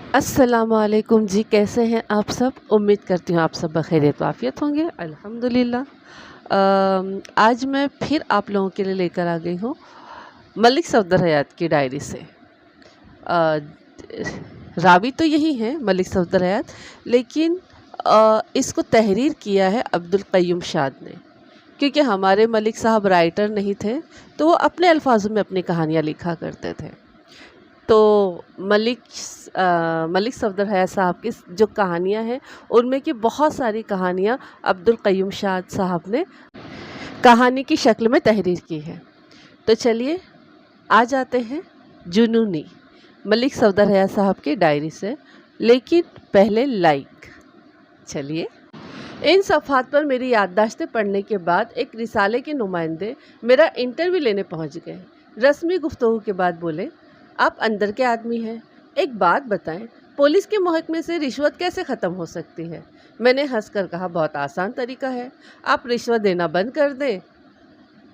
अस्सलामुअलैकुम जी, कैसे हैं आप सब? उम्मीद करती हूँ आप सब बखैरियत वाफ़ियत होंगे। अल्हम्दुलिल्लाह। आज मैं फिर आप लोगों के लिए लेकर आ गई हूँ मलिक सफदर हयात की डायरी से। अ, रावी तो यही हैं मलिक सफदर हयात, लेकिन इसको तहरीर किया है अब्दुल क़य्यूम शाद ने। क्योंकि हमारे मलिक साहब राइटर नहीं थे, तो वो अपने अल्फाजों में अपनी कहानियाँ लिखा करते थे। तो मलिक सफदर हयात साहब की जो कहानियाँ हैं, उनमें की बहुत सारी कहानियाँ अब्दुल क़य्यूम शाद साहब ने कहानी की शक्ल में तहरीर की है। तो चलिए आ जाते हैं जुनूनी मलिक सफदर हयात साहब की डायरी से। लेकिन पहले लाइक। चलिए, इन सफ़हात पर मेरी याददाश्तें पढ़ने के बाद एक रिसाले के नुमाइंदे मेरा इंटरव्यू लेने पहुंच गए। रस्मी गुफ्तगू के बाद बोले, आप अंदर के आदमी हैं, एक बात बताएं, पुलिस के महकमे से रिश्वत कैसे ख़त्म हो सकती है? मैंने हंसकर कहा, बहुत आसान तरीका है, आप रिश्वत देना बंद कर दें,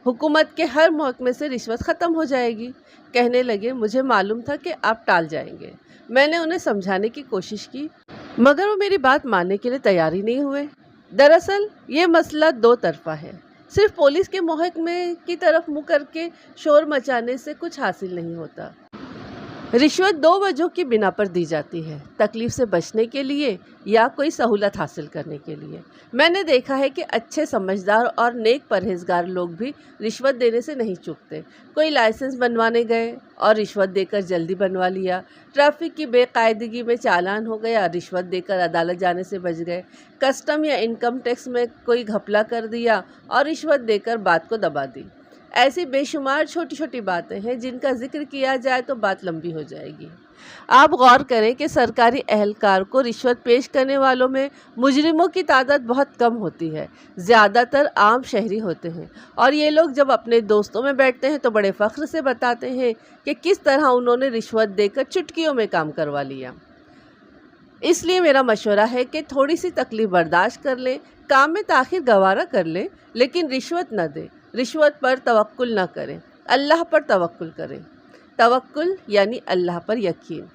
हुकूमत के हर महकमे से रिश्वत ख़त्म हो जाएगी। कहने लगे, मुझे मालूम था कि आप टाल जाएंगे। मैंने उन्हें समझाने की कोशिश की, मगर वो मेरी बात मानने के लिए तैयार ही नहीं हुए। दरअसल ये मसला दो तरफा है। सिर्फ पुलिस के महकमे की तरफ मुँह करके शोर मचाने से कुछ हासिल नहीं होता। रिश्वत दो वजहों की बिना पर दी जाती है, तकलीफ से बचने के लिए या कोई सहूलत हासिल करने के लिए। मैंने देखा है कि अच्छे समझदार और नेक परहेजगार लोग भी रिश्वत देने से नहीं चूकते। कोई लाइसेंस बनवाने गए और रिश्वत देकर जल्दी बनवा लिया, ट्रैफिक की बेकायदगी में चालान हो गया, रिश्वत देकर अदालत जाने से बच गए, कस्टम या इनकम टैक्स में कोई घपला कर दिया और रिश्वत देकर बात को दबा दी। ऐसी बेशुमार छोटी छोटी बातें हैं जिनका जिक्र किया जाए तो बात लंबी हो जाएगी। आप गौर करें कि सरकारी एहलकार को रिश्वत पेश करने वालों में मुजरिमों की तादाद बहुत कम होती है, ज़्यादातर आम शहरी होते हैं, और ये लोग जब अपने दोस्तों में बैठते हैं तो बड़े फ़ख्र से बताते हैं कि किस तरह उन्होंने रिश्वत देकर चुटकियों में काम करवा लिया। इसलिए मेरा मशवरा है कि थोड़ी सी तकलीफ़ बर्दाश्त कर लें, काम में ताख़ीर गवारा कर लें, लेकिन रिश्वत न दें। रिश्वत पर तवक्कुल न करें, अल्लाह पर तवक्कुल करें। तवक्कुल यानी अल्लाह पर यकीन।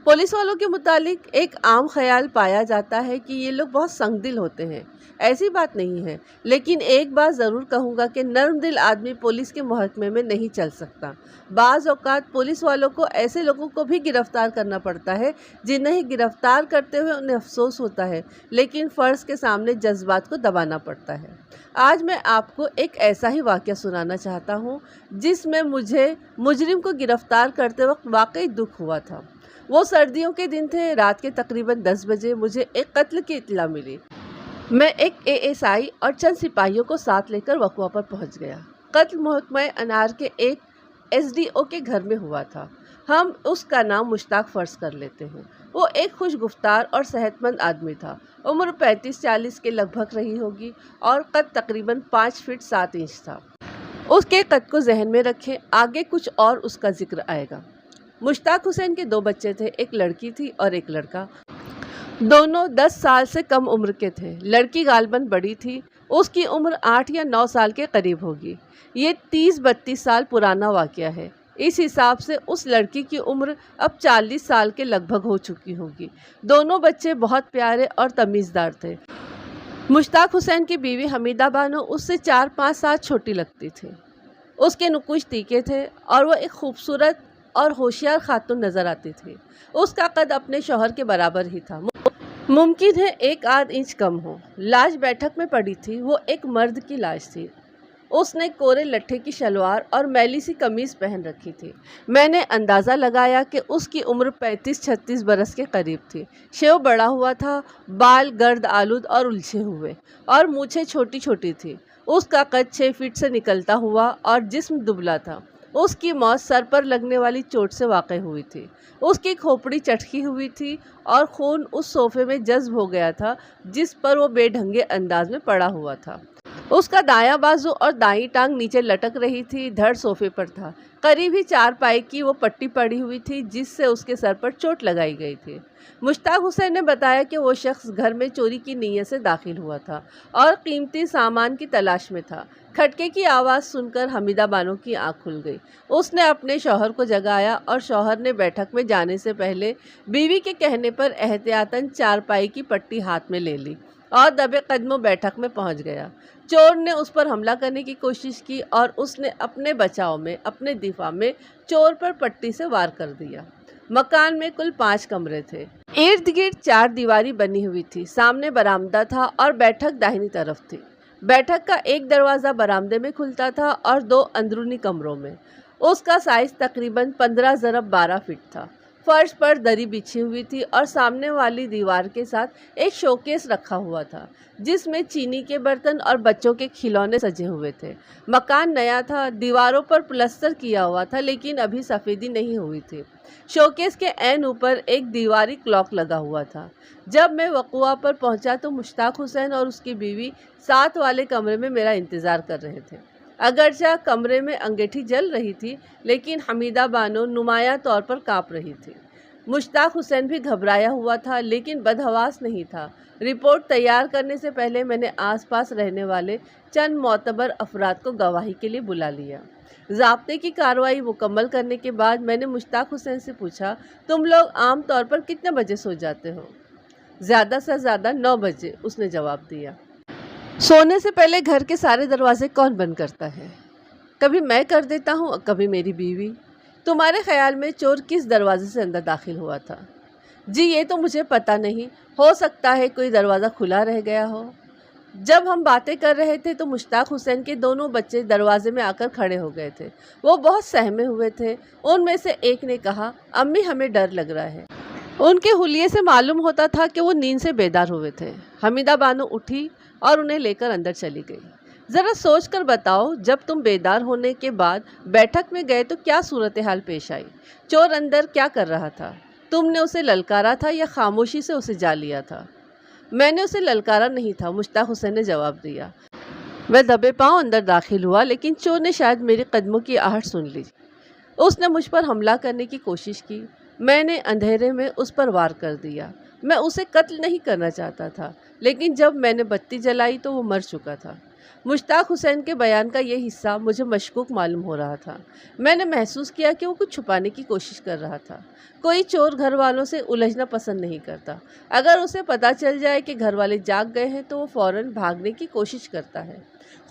पुलिस वालों के मुतालिक एक आम ख्याल पाया जाता है कि ये लोग बहुत संगदिल होते हैं। ऐसी बात नहीं है, लेकिन एक बात ज़रूर कहूँगा कि नर्म दिल आदमी पुलिस के महकमे में नहीं चल सकता। बाज़ औक़ात पुलिस वालों को ऐसे लोगों को भी गिरफ़्तार करना पड़ता है जिन्हें गिरफ़्तार करते हुए उन्हें अफसोस होता है, लेकिन फ़र्ज़ के सामने जज्बात को दबाना पड़ता है। आज मैं आपको एक ऐसा ही वाक़या सुनाना चाहता हूँ जिसमें मुझे मुजरिम को गिरफ़्तार करते वक्त वाकई दुख हुआ था। वो सर्दियों के दिन थे। रात के तकरीबन 10 बजे मुझे एक कत्ल की इत्तला मिली। मैं एक एएसआई और चंद सिपाहियों को साथ लेकर वक़्वा पर पहुंच गया। कत्ल महकमा अनार के एक एसडीओ के घर में हुआ था। हम उसका नाम मुश्ताक फ़र्ज कर लेते हैं। वो एक खुशगुफ्तार और सेहतमंद आदमी था। उम्र 35-40 के लगभग रही होगी और कद तकरीबन 5 फीट 7 इंच था। उसके कद को जहन में रखें, आगे कुछ और उसका जिक्र आएगा। मुश्ताक हुसैन के 2 बच्चे थे, एक लड़की थी और एक लड़का। दोनों 10 साल से कम उम्र के थे। लड़की गालबन बड़ी थी, उसकी उम्र 8 या 9 साल के करीब होगी। ये 30-32 साल पुराना वाक़या है। इस हिसाब से उस लड़की की उम्र अब 40 साल के लगभग हो चुकी होगी। दोनों बच्चे बहुत प्यारे और तमीज़दार थे। मुश्ताक हुसैन की बीवी हमीदा बानो उससे 4-5 साल छोटी लगती थी। उसके नुकुश तीखे थे और वह एक खूबसूरत और होशियार खातून नज़र आती थी। उसका कद अपने शौहर के बराबर ही था, मुमकिन है 1-8 इंच कम हो। लाश बैठक में पड़ी थी। वो एक मर्द की लाश थी। उसने कोरे लट्ठे की शलवार और मैली सी कमीज़ पहन रखी थी। मैंने अंदाज़ा लगाया कि उसकी उम्र 35-36 बरस के करीब थी। शेव बड़ा हुआ था, बाल गर्द आलूद और उलझे हुए, और मूछें छोटी छोटी थी। उसका कद 6 फीट से निकलता हुआ और जिस्म दुबला था। उसकी मौत सर पर लगने वाली चोट से वाक़ई हुई थी। उसकी खोपड़ी चटकी हुई थी और खून उस सोफ़े में जज्ब हो गया था जिस पर वो बेढंगे अंदाज में पड़ा हुआ था। اس کا دایاں بازو اور دائیں ٹانگ نیچے لٹک رہی تھی، دھڑ صوفے پر تھا۔ قریب ہی چارپائی کی وہ پٹی پڑی ہوئی تھی جس سے اس کے سر پر چوٹ لگائی گئی تھی۔ مشتاق حسین نے بتایا کہ وہ شخص گھر میں چوری کی نیت سے داخل ہوا تھا اور قیمتی سامان کی تلاش میں تھا۔ کھٹکے کی آواز سن کر حمیدہ بانو کی آنکھ کھل گئی۔ اس نے اپنے شوہر کو جگایا اور شوہر نے بیٹھک میں جانے سے پہلے بیوی کے کہنے پر احتیاطاً چارپائی کی پٹی ہاتھ میں لے لی اور دبے قدموں بیٹھک میں پہنچ گیا۔ چور نے اس پر حملہ کرنے کی کوشش کی اور اس نے اپنے بچاؤ میں، اپنے دفاع میں چور پر پٹی سے وار کر دیا۔ مکان میں کل 5 کمرے تھے۔ ارد گرد 4 دیواری بنی ہوئی تھی۔ سامنے برآمدہ تھا اور بیٹھک داہنی طرف تھی۔ بیٹھک کا ایک دروازہ برآمدے میں کھلتا تھا اور 2 اندرونی کمروں میں۔ اس کا سائز تقریباً 15x12 فٹ تھا۔ فرش پر دری بچھی ہوئی تھی اور سامنے والی دیوار کے ساتھ ایک شوکیس رکھا ہوا تھا جس میں چینی کے برتن اور بچوں کے کھلونے سجے ہوئے تھے۔ مکان نیا تھا، دیواروں پر پلستر کیا ہوا تھا لیکن ابھی سفیدی نہیں ہوئی تھی۔ شوکیس کے عین اوپر ایک دیواری کلاک لگا ہوا تھا۔ جب میں وقوع پر پہنچا تو مشتاق حسین اور اس کی بیوی ساتھ والے کمرے میں میرا انتظار کر رہے تھے۔ اگرچہ کمرے میں انگیٹھی جل رہی تھی لیکن حمیدہ بانو نمایاں طور پر کانپ رہی تھی۔ مشتاق حسین بھی گھبرایا ہوا تھا لیکن بدحواس نہیں تھا۔ رپورٹ تیار کرنے سے پہلے میں نے آس پاس رہنے والے چند معتبر افراد کو گواہی کے لیے بلا لیا۔ ضابطے کی کارروائی مکمل کرنے کے بعد میں نے مشتاق حسین سے پوچھا، تم لوگ عام طور پر کتنے بجے سو جاتے ہو؟ زیادہ سے زیادہ 9 بجے، اس نے جواب دیا۔ سونے سے پہلے گھر کے سارے دروازے کون بند کرتا ہے؟ کبھی میں کر دیتا ہوں اور کبھی میری بیوی۔ تمہارے خیال میں چور کس دروازے سے اندر داخل ہوا تھا؟ جی یہ تو مجھے پتہ نہیں، ہو سکتا ہے کوئی دروازہ کھلا رہ گیا ہو۔ جب ہم باتیں کر رہے تھے تو مشتاق حسین کے دونوں بچے دروازے میں آ کر کھڑے ہو گئے تھے۔ وہ بہت سہمے ہوئے تھے۔ ان میں سے ایک نے کہا، امی ہمیں ڈر لگ رہا ہے۔ ان کے حلیے سے معلوم ہوتا تھا کہ وہ نیند سے بیدار ہوئے تھے۔ حمیدہ بانو اٹھی اور انہیں لے کر اندر چلی گئی۔ ذرا سوچ کر بتاؤ، جب تم بیدار ہونے کے بعد بیٹھک میں گئے تو کیا صورتحال پیش آئی؟ چور اندر کیا کر رہا تھا؟ تم نے اسے للکارا تھا یا خاموشی سے اسے جا لیا تھا؟ میں نے اسے للکارا نہیں تھا، مشتاق حسین نے جواب دیا۔ میں دبے پاؤں اندر داخل ہوا لیکن چور نے شاید میری قدموں کی آہٹ سن لی۔ اس نے مجھ پر حملہ کرنے کی کوشش کی۔ میں نے اندھیرے میں اس پر وار کر دیا۔ میں اسے قتل نہیں کرنا چاہتا تھا لیکن جب میں نے بتی جلائی تو وہ مر چکا تھا۔ مشتاق حسین کے بیان کا یہ حصہ مجھے مشکوک معلوم ہو رہا تھا۔ میں نے محسوس کیا کہ وہ کچھ چھپانے کی کوشش کر رہا تھا۔ کوئی چور گھر والوں سے الجھنا پسند نہیں کرتا۔ اگر اسے پتہ چل جائے کہ گھر والے جاگ گئے ہیں تو وہ فوراً بھاگنے کی کوشش کرتا ہے،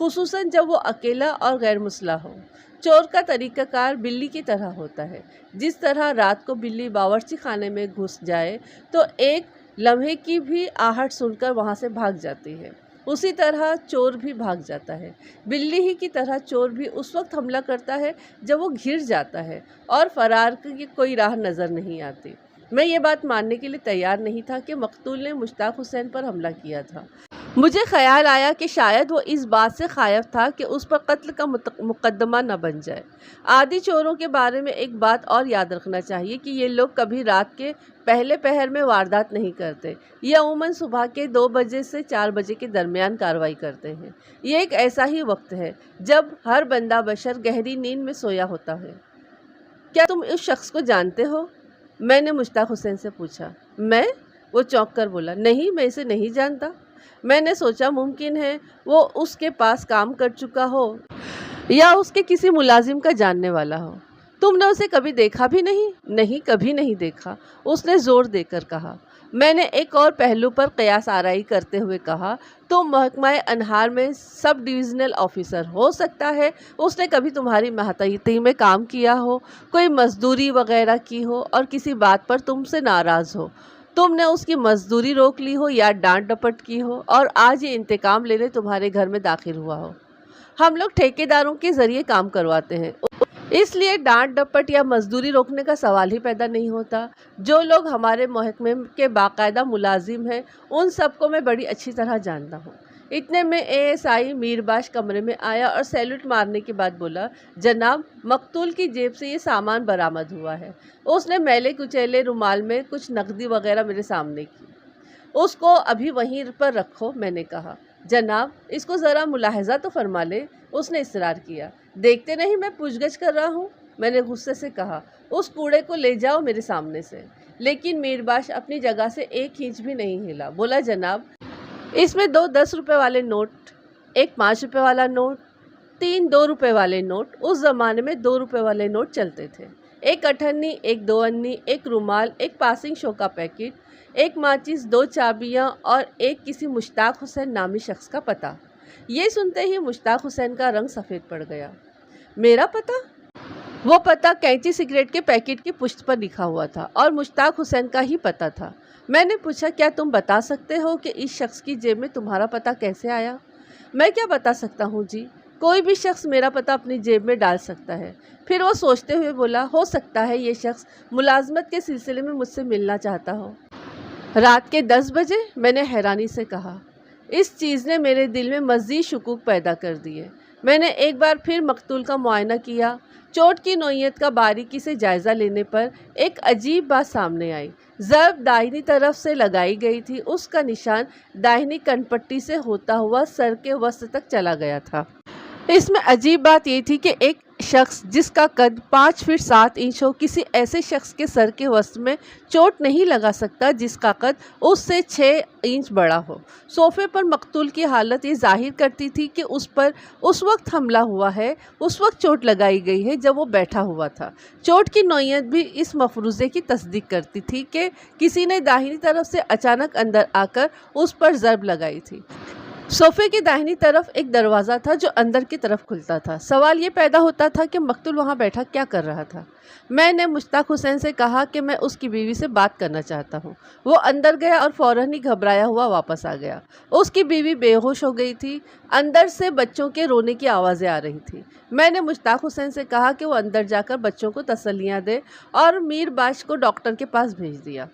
خصوصاً جب وہ اکیلا اور غیر مسلح ہو۔ چور کا طریقہ کار بلی کی طرح ہوتا ہے۔ جس طرح رات کو بلی باورچی خانے میں گھس جائے تو ایک لمحے کی بھی آہٹ سن کر وہاں سے بھاگ جاتی ہے، اسی طرح چور بھی بھاگ جاتا ہے۔ بلی ہی کی طرح چور بھی اس وقت حملہ کرتا ہے جب وہ گھر جاتا ہے اور فرار کی کوئی راہ نظر نہیں آتی۔ میں یہ بات ماننے کے لیے تیار نہیں تھا کہ مقتول نے مشتاق حسین پر حملہ کیا تھا۔ مجھے خیال آیا کہ شاید وہ اس بات سے خائف تھا کہ اس پر قتل کا مقدمہ نہ بن جائے۔ عادی چوروں کے بارے میں ایک بات اور یاد رکھنا چاہیے کہ یہ لوگ کبھی رات کے پہلے پہر میں واردات نہیں کرتے۔ یہ عموماً صبح کے 2 بجے سے 4 بجے کے درمیان کارروائی کرتے ہیں۔ یہ ایک ایسا ہی وقت ہے جب ہر بندہ بشر گہری نیند میں سویا ہوتا ہے۔ کیا تم اس شخص کو جانتے ہو؟ میں نے مشتاق حسین سے پوچھا۔ میں؟ وہ چونک کر بولا، نہیں میں اسے نہیں جانتا۔ میں نے سوچا ممکن ہے وہ اس کے پاس کام کر چکا ہو یا اس کے کسی ملازم کا جاننے والا ہو۔ تم نے اسے کبھی دیکھا بھی نہیں؟ نہیں کبھی نہیں دیکھا، اس نے زور دے کر کہا۔ میں نے ایک اور پہلو پر قیاس آرائی کرتے ہوئے کہا، تم محکمہ انہار میں سب ڈویژنل آفیسر، ہو سکتا ہے اس نے کبھی تمہاری ماتحتی میں کام کیا ہو، کوئی مزدوری وغیرہ کی ہو اور کسی بات پر تم سے ناراض ہو، تم نے اس کی مزدوری روک لی ہو یا ڈانٹ ڈپٹ کی ہو اور آج یہ انتقام لینے تمہارے گھر میں داخل ہوا ہو۔ ہم لوگ ٹھیکیداروں کے ذریعے کام کرواتے ہیں، اس لیے ڈانٹ ڈپٹ یا مزدوری روکنے کا سوال ہی پیدا نہیں ہوتا۔ جو لوگ ہمارے محکمے کے باقاعدہ ملازم ہیں ان سب کو میں بڑی اچھی طرح جانتا ہوں۔ اتنے میں ASI میر باش کمرے میں آیا اور سیلوٹ مارنے کے بعد بولا، جناب مقتول کی جیب سے یہ سامان برآمد ہوا ہے۔ اس نے میلے کچیلے رومال میں کچھ نقدی وغیرہ میرے سامنے کی۔ اس کو ابھی وہیں پر رکھو، میں نے کہا۔ जनाब, इसको ज़रा मुलाहजा तो फरमा ले, उसने इसरार किया। देखते नहीं मैं पूछगछ कर रहा हूँ, मैंने गुस्से से कहा। उस कूड़े को ले जाओ मेरे सामने से। लेकिन मीरबाश अपनी जगह से एक इंच भी नहीं हिला। बोला, जनाब, इसमें 2 10 रुपए वाले नोट, एक 5 रुपए वाला नोट, 3 2 रुपए वाले नोट। उस ज़माने में 2 रुपए वाले नोट चलते थे। एक अठन्नी, एक 2 अन्नी, एक रुमाल, एक पासिंग शो का पैकेट, एक माचिस, 2 चाबियाँ और एक किसी मुश्ताक हुसैन नामी शख्स का पता। ये सुनते ही मुश्ताक हुसैन का रंग सफ़ेद पड़ गया। मेरा पता? वो पता कैंची सिगरेट के पैकेट की पुष्ट पर लिखा हुआ था और मुश्ताक हुसैन का ही पता था। मैंने पूछा, क्या तुम बता सकते हो कि इस शख्स की जेब में तुम्हारा पता कैसे आया? मैं क्या बता सकता हूँ जी, कोई भी शख्स मेरा पता अपनी जेब में डाल सकता है। फिर वो सोचते हुए बोला, हो सकता है ये शख्स मुलाजमत के सिलसिले में मुझसे मिलना चाहता हो। रात के 10 बजे? मैंने हैरानी से कहा। इस चीज़ ने मेरे दिल में मज़ीद शुकूक पैदा कर दिए। मैंने एक बार फिर मकतूल का मुआयना किया। चोट की नोयत का बारीकी से जायज़ा लेने पर एक अजीब बात सामने आई। ज़र्ब दाहिनी तरफ से लगाई गई थी। उसका निशान दाहिनी कनपट्टी से होता हुआ सर के वस्त तक चला गया था। इसमें अजीब बात ये थी कि एक शख्स जिसका कद 5 फीट 7 इंच हो, किसी ऐसे शख्स के सर के वस्त में चोट नहीं लगा सकता जिसका कद उससे 6 इंच बड़ा हो। सोफे पर मकतूल की हालत ये जाहिर करती थी कि उस पर उस वक्त हमला हुआ है, उस वक्त चोट लगाई गई है जब वो बैठा हुआ था। चोट की नौयत भी इस मफरूज़े की तस्दीक करती थी कि किसी ने दाहिनी तरफ से अचानक अंदर आकर उस पर ज़र्ब लगाई थी। सोफे की दाहिनी तरफ एक दरवाज़ा था जो अंदर की तरफ खुलता था। सवाल ये पैदा होता था कि मकतूल वहाँ बैठा क्या कर रहा था। मैंने मुश्ताक हुसैन से कहा कि मैं उसकी बीवी से बात करना चाहता हूँ। वो अंदर गया और फ़ौरन ही घबराया हुआ वापस आ गया। उसकी बीवी बेहोश हो गई थी। अंदर से बच्चों के रोने की आवाज़ें आ रही थी। मैंने मुश्ताक हुसैन से कहा कि वो अंदर जाकर बच्चों को तसल्लियाँ दे और मीरबाश को डॉक्टर के पास भेज दिया।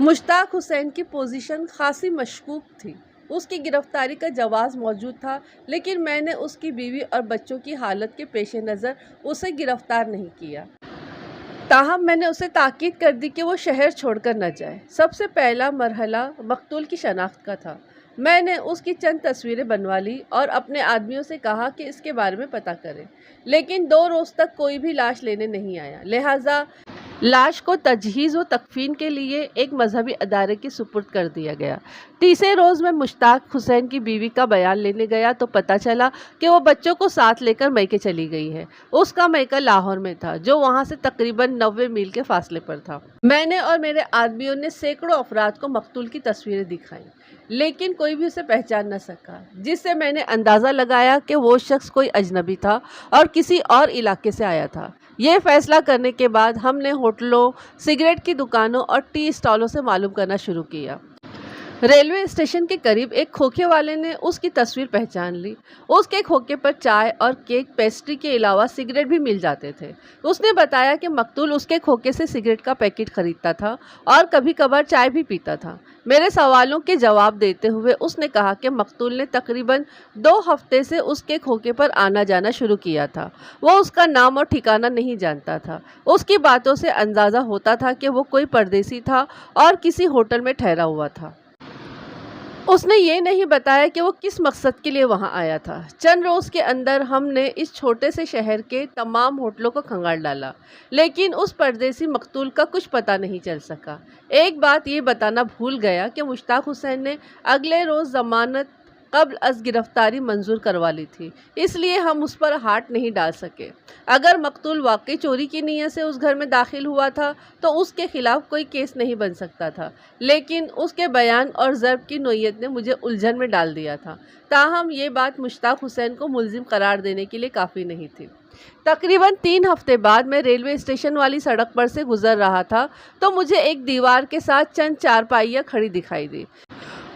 मुश्ताक हुसैन की पोजीशन खासी मशकूक थी। उसकी गिरफ्तारी का जवाज़ मौजूद था, लेकिन मैंने उसकी बीवी और बच्चों की हालत के पेश नज़र उसे गिरफ्तार नहीं किया। ताहम मैंने उसे ताकीद कर दी कि वो शहर छोड़कर न जाए। सबसे पहला मरहला मकतूल की शनाख्त का था। मैंने उसकी चंद तस्वीरें बनवा ली और अपने आदमियों से कहा कि इसके बारे में पता करें, लेकिन 2 रोज़ तक कोई भी लाश लेने नहीं आया। लिहाजा लाश को तजहीज़ व तकफीन के लिए एक मजहबी अदारे की सुपुर्द कर दिया गया। तीसरे रोज़ मैं मुश्ताक हुसैन की बीवी का बयान लेने गया तो पता चला कि वो बच्चों को साथ लेकर मैके चली गई है। उसका मैका लाहौर में था, जो वहाँ से तकरीबन 90 मील के फासले पर था। मैंने और मेरे आदमियों ने सैकड़ों अफराद को मकतूल की तस्वीरें दिखाईं, लेकिन कोई भी उसे पहचान न सका, जिससे मैंने अंदाज़ा लगाया कि वो शख्स कोई अजनबी था और किसी और इलाके से आया था। ये फैसला करने के बाद हमने होटलों, सिगरेट की दुकानों और टी स्टॉलों से मालूम करना शुरू किया। रेलवे स्टेशन के करीब एक खोखे वाले ने उसकी तस्वीर पहचान ली। उसके खोखे पर चाय और केक, पेस्ट्री के अलावा सिगरेट भी मिल जाते थे। उसने बताया कि मकतूल उसके खोखे से सिगरेट का पैकेट खरीदता था और कभी कभार चाय भी पीता था। मेरे सवालों के जवाब देते हुए उसने कहा कि मकतूल ने तकरीबन 2 हफ्ते से उसके खोखे पर आना जाना शुरू किया था। वो उसका नाम और ठिकाना नहीं जानता था। उसकी बातों से अंदाज़ा होता था कि वो कोई परदेसी था और किसी होटल में ठहरा हुआ था। उसने ये नहीं बताया कि वो किस मकसद के लिए वहाँ आया था। चंद रोज़ के अंदर हमने इस छोटे से शहर के तमाम होटलों को खंगाल डाला, लेकिन उस परदेसी मकतूल का कुछ पता नहीं चल सका। एक बात ये बताना भूल गया कि मुश्ताक हुसैन ने अगले रोज़ ज़मानत कब्ल अज़ गिरफ्तारी मंजूर करवा ली थी, इसलिए हम उस पर हाथ नहीं डाल सके। अगर मकतूल वाकई चोरी की नीयत से उस घर में दाखिल हुआ था तो उसके खिलाफ कोई केस नहीं बन सकता था, लेकिन उसके बयान और ज़र्ब की नोयत ने मुझे उलझन में डाल दिया था। ताहम ये बात मुश्ताक हुसैन को मुल्ज़िम करार देने के लिए काफ़ी नहीं थी। तकरीबन 3 हफ्ते बाद मैं रेलवे स्टेशन वाली सड़क पर से गुजर रहा था तो मुझे एक दीवार के साथ चंद चारपाइयाँ खड़ी दिखाई दी।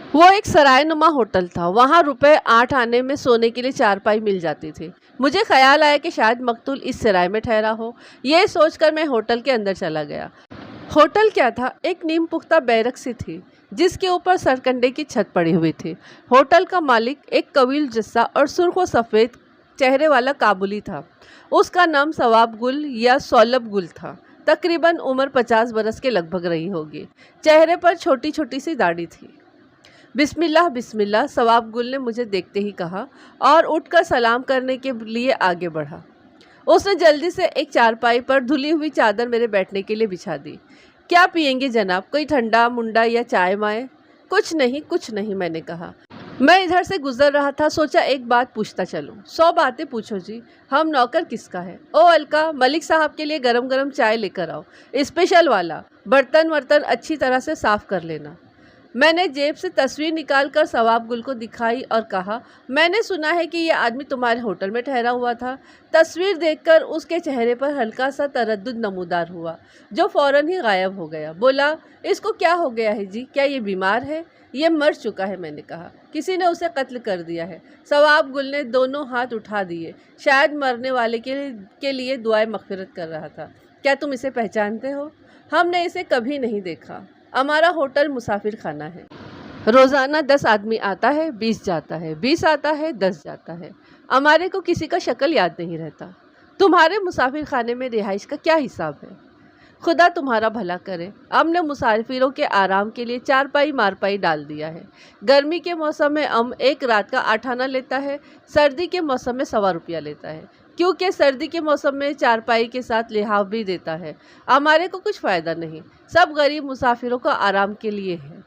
वो एक सरायनुमा होटल था। वहाँ रुपए 8 आने में सोने के लिए चारपाई मिल जाती थी। मुझे ख्याल आया कि शायद मकतूल इस सराय में ठहरा हो। ये सोचकर मैं होटल के अंदर चला गया। होटल क्या था, एक नीम पुख्ता बैरक सी थी जिसके ऊपर सरकंडे की छत पड़ी हुई थी। होटल का मालिक एक कवील जस्सा और सुर्ख व सफ़ेद चेहरे वाला काबुली था। उसका नाम सवाब गुल या सौलब गुल था। तकरीबन उम्र 50 बरस के लगभग रही होगी। चेहरे पर छोटी छोटी सी दाढ़ी थी। बिस्मिल्लाह बिस्मिल्लाह, सवाब गुल ने मुझे देखते ही कहा और उठकर सलाम करने के लिए आगे बढ़ा। उसने जल्दी से एक चारपाई पर धुली हुई चादर मेरे बैठने के लिए बिछा दी। क्या पियेंगे जनाब, कोई ठंडा मुंडा या चाय माए? कुछ नहीं, मैंने कहा। मैं इधर से गुजर रहा था, सोचा एक बात पूछता चलूं। 100 बातें पूछो जी, हम नौकर किसका है? ओ अलका, मलिक साहब के लिए गरम गरम चाय लेकर आओ, स्पेशल वाला। बर्तन वर्तन अच्छी तरह से साफ कर लेना। मैंने जेब से तस्वीर निकालकर सवाब गुल को दिखाई और कहा, मैंने सुना है कि ये आदमी तुम्हारे होटल में ठहरा हुआ था। तस्वीर देखकर उसके चेहरे पर हल्का सा तरद्दुद नमूदार हुआ, जो फौरन ही गायब हो गया। बोला, इसको क्या हो गया है जी, क्या ये बीमार है? ये मर चुका है, मैंने कहा। किसी ने उसे कत्ल कर दिया है। सवाब गुल ने दोनों हाथ उठा दिए, शायद मरने वाले के लिए दुआएं मग़फ़िरत कर रहा था। क्या तुम इसे पहचानते हो? हमने इसे कभी नहीं देखा। हमारा होटल मुसाफिर खाना है। रोज़ाना 10 आदमी आता है, 20 जाता है, 20 आता है, 10 जाता है। हमारे को किसी का शक्ल याद नहीं रहता। तुम्हारे मुसाफिर खाने में रिहाइश का क्या हिसाब है? खुदा तुम्हारा भला करे। हमने मुसाफिरों के आराम के लिए चारपाई मारपाई डाल दिया है। गर्मी के मौसम में हम एक रात का 8 आना लेता है, सर्दी के मौसम में 1.25 रुपया लेता है, क्योंकि सर्दी के मौसम में चारपाई के साथ लिहाफ भी देता है। हमारे को कुछ फ़ायदा नहीं, सब गरीब मुसाफिरों का आराम के लिए है।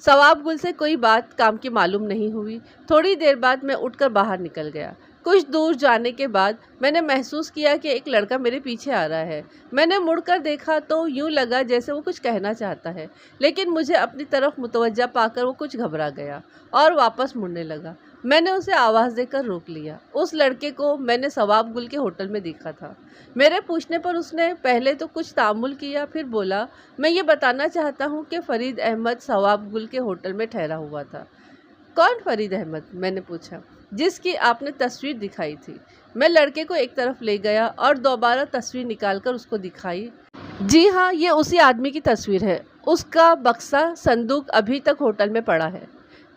सवाब गुल से कोई बात काम की मालूम नहीं हुई। थोड़ी देर बाद मैं उठकर बाहर निकल गया। कुछ दूर जाने के बाद मैंने महसूस किया कि एक लड़का मेरे पीछे आ रहा है। मैंने मुड़कर देखा तो यूँ लगा जैसे वो कुछ कहना चाहता है, लेकिन मुझे अपनी तरफ मुतवज्जा पाकर वो कुछ घबरा गया और वापस मुड़ने लगा। मैंने उसे आवाज़ देकर रोक लिया। उस लड़के को मैंने सवाब गुल के होटल में देखा था। मेरे पूछने पर उसने पहले तो कुछ तामुल किया, फिर बोला, मैं ये बताना चाहता हूँ कि फ़रीद अहमद सवाब गुल के होटल में ठहरा हुआ था। कौन फ़रीद अहमद? मैंने पूछा। जिसकी आपने तस्वीर दिखाई थी। मैं लड़के को एक तरफ ले गया और दोबारा तस्वीर निकालकर उसको दिखाई। जी हाँ, ये उसी आदमी की तस्वीर है। उसका बक्सा संदूक अभी तक होटल में पड़ा है।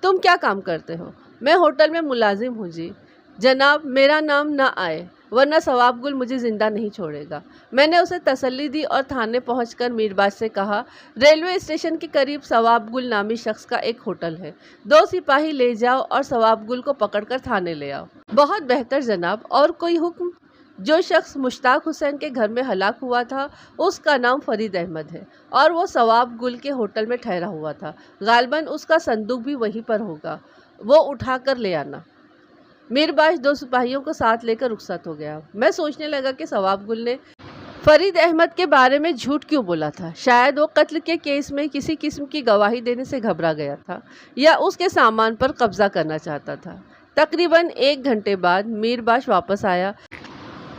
तुम क्या काम करते हो? मैं होटल में मुलाजिम हूँ जी। जनाब, मेरा नाम ना आए, वरना सवाब गुल मुझे ज़िंदा नहीं छोड़ेगा। मैंने उसे तसल्ली दी और थाने पहुंचकर मीरबाज से कहा, रेलवे स्टेशन के करीब सवाब गुल नामी शख्स का एक होटल है। 2 सिपाही ले जाओ और सवाब गुल को पकड़कर थाने ले आओ। बहुत बेहतर जनाब। और कोई हुक्म? जो शख्स मुश्ताक हुसैन के घर में हलाक हुआ था, उसका नाम फ़रीद अहमद है और वो सवाब गुल के होटल में ठहरा हुआ था। गालिबन उसका संदूक भी वहीं पर होगा, वो उठा कर ले आना। मीरबाज 2 सिपाहियों को साथ लेकर रुखसत हो गया। मैं सोचने लगा कि सवाब गुल ने फ़रीद अहमद के बारे में झूठ क्यों बोला था। शायद वो कत्ल के केस में किसी किस्म की गवाही देने से घबरा गया था या उसके सामान पर कब्जा करना चाहता था। तकरीबन 1 घंटे बाद मीरबाज वापस आया।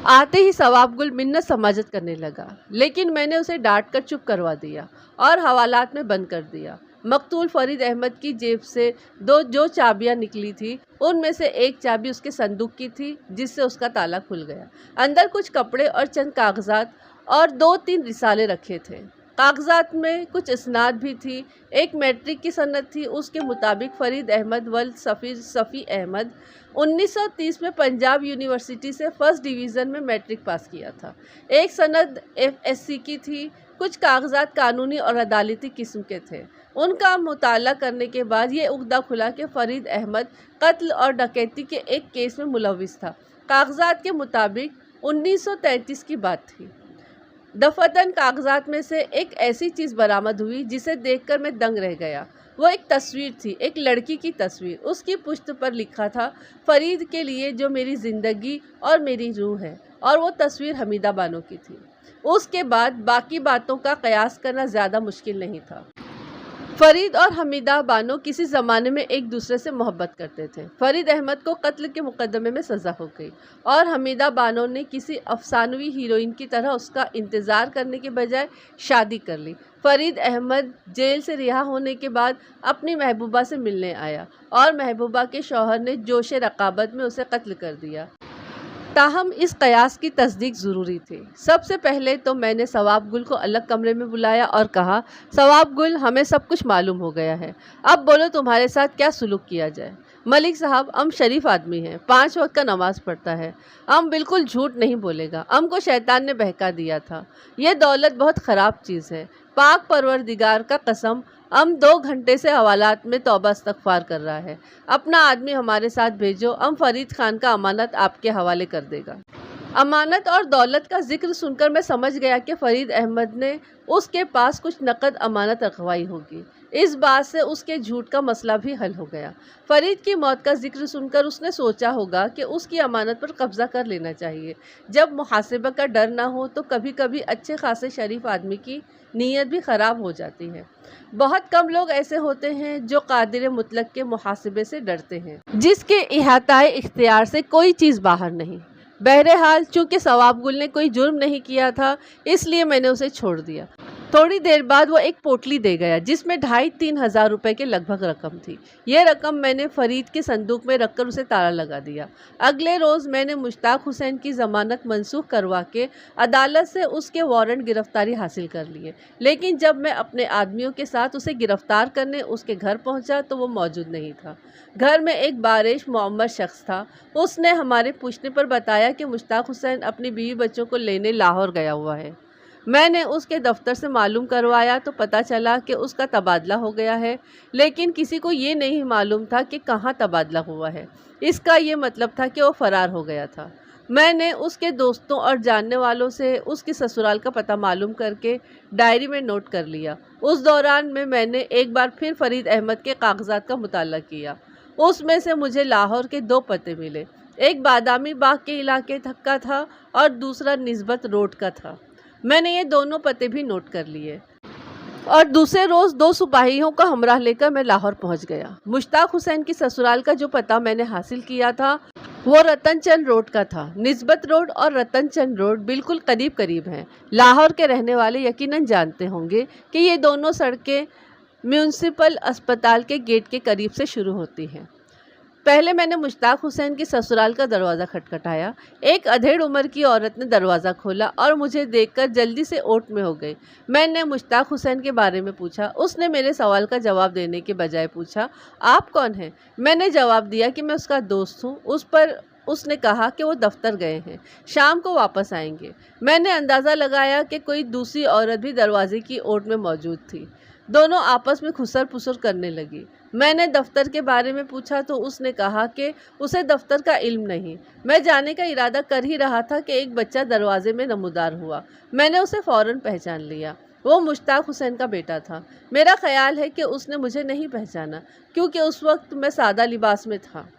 आते ही सवाब गुल मिन्नत समाजत करने लगा, लेकिन मैंने उसे डांट कर चुप करवा दिया और हवालात में बंद कर दिया। मकतूल फ़रीद अहमद की जेब से जो चाबियां निकली थी, उनमें से एक चाबी उसके संदूक की थी, जिससे उसका ताला खुल गया। अंदर कुछ कपड़े और चंद कागजात और 2-3 रिसाले रखे थे। कागजात में कुछ इसनाद भी थी। एक मैट्रिक की सनद थी। उसके मुताबिक फ़रीद अहमद वल्द सफ़ी अहमद 1930 में पंजाब यूनिवर्सिटी से फर्स्ट डिवीज़न में मैट्रिक पास किया था। एक सनद FSC की थी। कुछ कागजात कानूनी और अदालती किस्म के थे। उनका मुताला करने के बाद ये उगदा खुला कि फ़रीद अहमद कत्ल और डकैती के एक केस में मुलविस था। कागजात के मुताबिक 1933 की बात थी। दफतन कागजात में से एक ऐसी चीज़ बरामद हुई जिसे देखकर मैं दंग रह गया। वो एक तस्वीर थी, एक लड़की की तस्वीर। उसकी पुश्त पर लिखा था, फ़रीद के लिए जो मेरी ज़िंदगी और मेरी रूह है, और वो तस्वीर हमीदा बानो की थी। उसके बाद बाकी बातों का कयास करना ज़्यादा मुश्किल नहीं था। फ़रीद और हमीदा बानो किसी ज़माने में एक दूसरे से मोहब्बत करते थे। फ़रीद अहमद को कत्ल के मुकदमे में सज़ा हो गई और हमीदा बानो ने किसी अफसानवी हीरोइन की तरह उसका इंतज़ार करने के बजाय शादी कर ली। फ़रीद अहमद जेल से रिहा होने के बाद अपनी महबूबा से मिलने आया और महबूबा के शौहर ने जोश रकाबत में उसे कत्ल कर दिया। ताहम इस कयास की तस्दीक ज़रूरी थी। सबसे पहले तो मैंने सवाब गुल को अलग कमरे में बुलाया और कहा, सवाब गुल, हमें सब कुछ मालूम हो गया है। अब बोलो तुम्हारे साथ क्या सुलूक किया जाए। मलिक साहब, हम शरीफ आदमी हैं, 5 वक्त का नमाज़ पढ़ता है। हम बिल्कुल झूठ नहीं बोलेगा। हमको शैतान ने बहका दिया था। यह दौलत बहुत ख़राब चीज़ है। पाक परवरदिगार का कसम, हम 2 घंटे से हवालात में तौबा इस्तग़फ़ार कर रहा है। अपना आदमी हमारे साथ भेजो, हम फरीद खान का अमानत आपके हवाले कर देगा। अमानत और दौलत का जिक्र सुनकर मैं समझ गया कि फरीद अहमद ने उसके पास कुछ नकद अमानत रखवाई होगी। इस बात से उसके झूठ का मसला भी हल हो गया। फरीद की मौत का जिक्र सुनकर उसने सोचा होगा कि उसकी अमानत पर कब्ज़ा कर लेना चाहिए। जब मुहासिबा का डर ना हो तो कभी कभी अच्छे खासे शरीफ आदमी की नीयत भी ख़राब हो जाती है। बहुत कम लोग ऐसे होते हैं जो कादिर मुतलक के मुहासिबे से डरते हैं, जिसके इहाताए इख्तियार से कोई चीज़ बाहर नहीं। बहरहाल चूँकि सवाब गुल ने कोई जुर्म नहीं किया था, इसलिए मैंने उसे छोड़ दिया। थोड़ी देर बाद वो एक पोटली दे गया जिसमें 2,500-3 हज़ार रुपये के लगभग रकम थी। यह रकम मैंने फरीद के संदूक में रखकर उसे ताला लगा दिया। अगले रोज़ मैंने मुश्ताक हुसैन की ज़मानत मनसूख करवा के अदालत से उसके वारंट गिरफ्तारी हासिल कर लिए, लेकिन जब मैं अपने आदमियों के साथ उसे गिरफ्तार करने उसके घर पहुंचा तो वो मौजूद नहीं था। घर में एक बारिश मुअम्मर शख्स था। उसने हमारे पूछने पर बताया कि मुश्ताक हुसैन अपनी बीवी बच्चों को लेने लाहौर गया हुआ है। मैंने उसके दफ्तर से मालूम करवाया तो पता चला कि उसका तबादला हो गया है, लेकिन किसी को ये नहीं मालूम था कि कहाँ तबादला हुआ है। इसका ये मतलब था कि वो फ़रार हो गया था। मैंने उसके दोस्तों और जानने वालों से उसके ससुराल का पता मालूम करके डायरी में नोट कर लिया। उस दौरान में मैंने एक बार फिर फरीद अहमद के कागजात का मुताला किया। उसमें से मुझे लाहौर के 2 पते मिले। एक बादामी बाग के इलाके तक का था और दूसरा निस्बत रोड का था। मैंने ये दोनों पते भी नोट कर लिए और दूसरे रोज़ 2 सिपाहियों का हमराह लेकर मैं लाहौर पहुंच गया। मुश्ताक हुसैन की ससुराल का जो पता मैंने हासिल किया था वो रतन चंद रोड का था। निस्बत रोड और रतन चंद रोड बिल्कुल करीब करीब हैं। लाहौर के रहने वाले यकीनन जानते होंगे कि ये दोनों सड़कें म्यूनसिपल अस्पताल के गेट के करीब से शुरू होती हैं। पहले मैंने मुश्ताक हुसैन के ससुराल का दरवाज़ा खटखटाया। एक अधेड़ उम्र की औरत ने दरवाज़ा खोला और मुझे देखकर जल्दी से ओट में हो गई। मैंने मुश्ताक हुसैन के बारे में पूछा। उसने मेरे सवाल का जवाब देने के बजाय पूछा, आप कौन हैं? मैंने जवाब दिया कि मैं उसका दोस्त हूँ। उस पर उसने कहा कि वो दफ्तर गए हैं, शाम को वापस आएंगे। मैंने अंदाज़ा लगाया कि कोई दूसरी औरत भी दरवाजे की ओट में मौजूद थी। दोनों आपस में खुसर पुसर करने लगी। मैंने दफ्तर के बारे में पूछा तो उसने कहा कि उसे दफ्तर का इल्म नहीं। मैं जाने का इरादा कर ही रहा था कि एक बच्चा दरवाजे में नमूदार हुआ। मैंने उसे फ़ौरन पहचान लिया। वो मुश्ताक हुसैन का बेटा था। मेरा ख़याल है कि उसने मुझे नहीं पहचाना क्योंकि उस वक्त मैं सादा लिबास में था।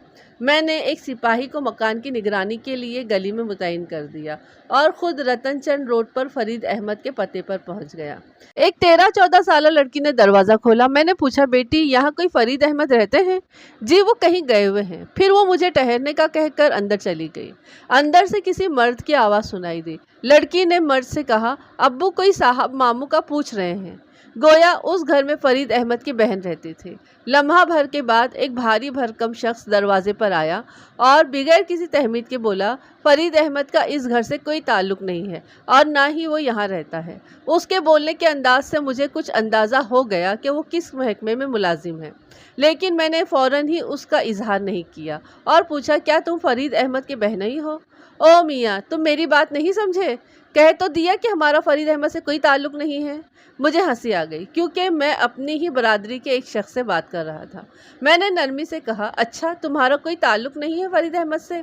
मैंने एक सिपाही को मकान की निगरानी के लिए गली में मुतय्यन कर दिया और ख़ुद रतन चंद रोड पर फरीद अहमद के पते पर पहुंच गया। एक 13-14 साल लड़की ने दरवाज़ा खोला। मैंने पूछा, बेटी यहाँ कोई फरीद अहमद रहते हैं? जी वो कहीं गए हुए हैं। फिर वो मुझे ठहरने का कहकर अंदर चली गई। अंदर से किसी मर्द की आवाज़ सुनाई दी। लड़की ने मर्द से कहा, अब्बू कोई साहब मामू का पूछ रहे हैं। गोया उस घर में फरीद अहमद की बहन रहती थी। लम्हा भर के बाद एक भारी भरकम शख्स दरवाजे पर आया और बिगैर किसी तहमीद के बोला, फरीद अहमद का इस घर से कोई ताल्लुक़ नहीं है और ना ही वो यहाँ रहता है। उसके बोलने के अंदाज से मुझे कुछ अंदाज़ा हो गया कि वो किस महकमे में मुलाजिम है, लेकिन मैंने फ़ौरन ही उसका इजहार नहीं किया और पूछा, क्या तुम फरीद अहमद के बहन ही हो? ओ मियाँ, तुम मेरी बात नहीं समझे? कह तो दिया कि हमारा फरीद अहमद से कोई ताल्लुक़ नहीं है। मुझे हंसी आ गई क्योंकि मैं अपनी ही बरादरी के एक शख्स से बात कर रहा था। मैंने नरमी से कहा, अच्छा तुम्हारा कोई ताल्लुक़ नहीं है फरीद अहमद से?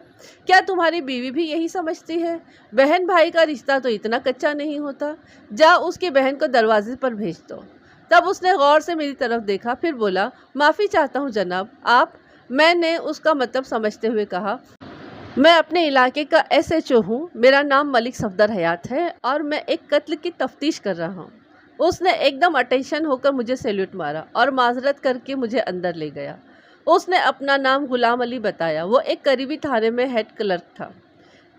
क्या तुम्हारी बीवी भी यही समझती है? बहन भाई का रिश्ता तो इतना कच्चा नहीं होता। जा उसकी बहन को दरवाजे पर भेज दो। तब उसने गौर से मेरी तरफ देखा, फिर बोला, माफ़ी चाहता हूँ जनाब, आप? मैंने उसका मतलब समझते हुए कहा, मैं अपने इलाके का SHO हूँ। मेरा नाम मलिक सफदर हयात है और मैं एक कत्ल की तफ्तीश कर रहा हूँ। उसने एकदम अटेंशन होकर मुझे सैल्यूट मारा और माजरत करके मुझे अंदर ले गया। उसने अपना नाम गुलाम अली बताया। वो एक करीबी थाने में हेड क्लर्क था।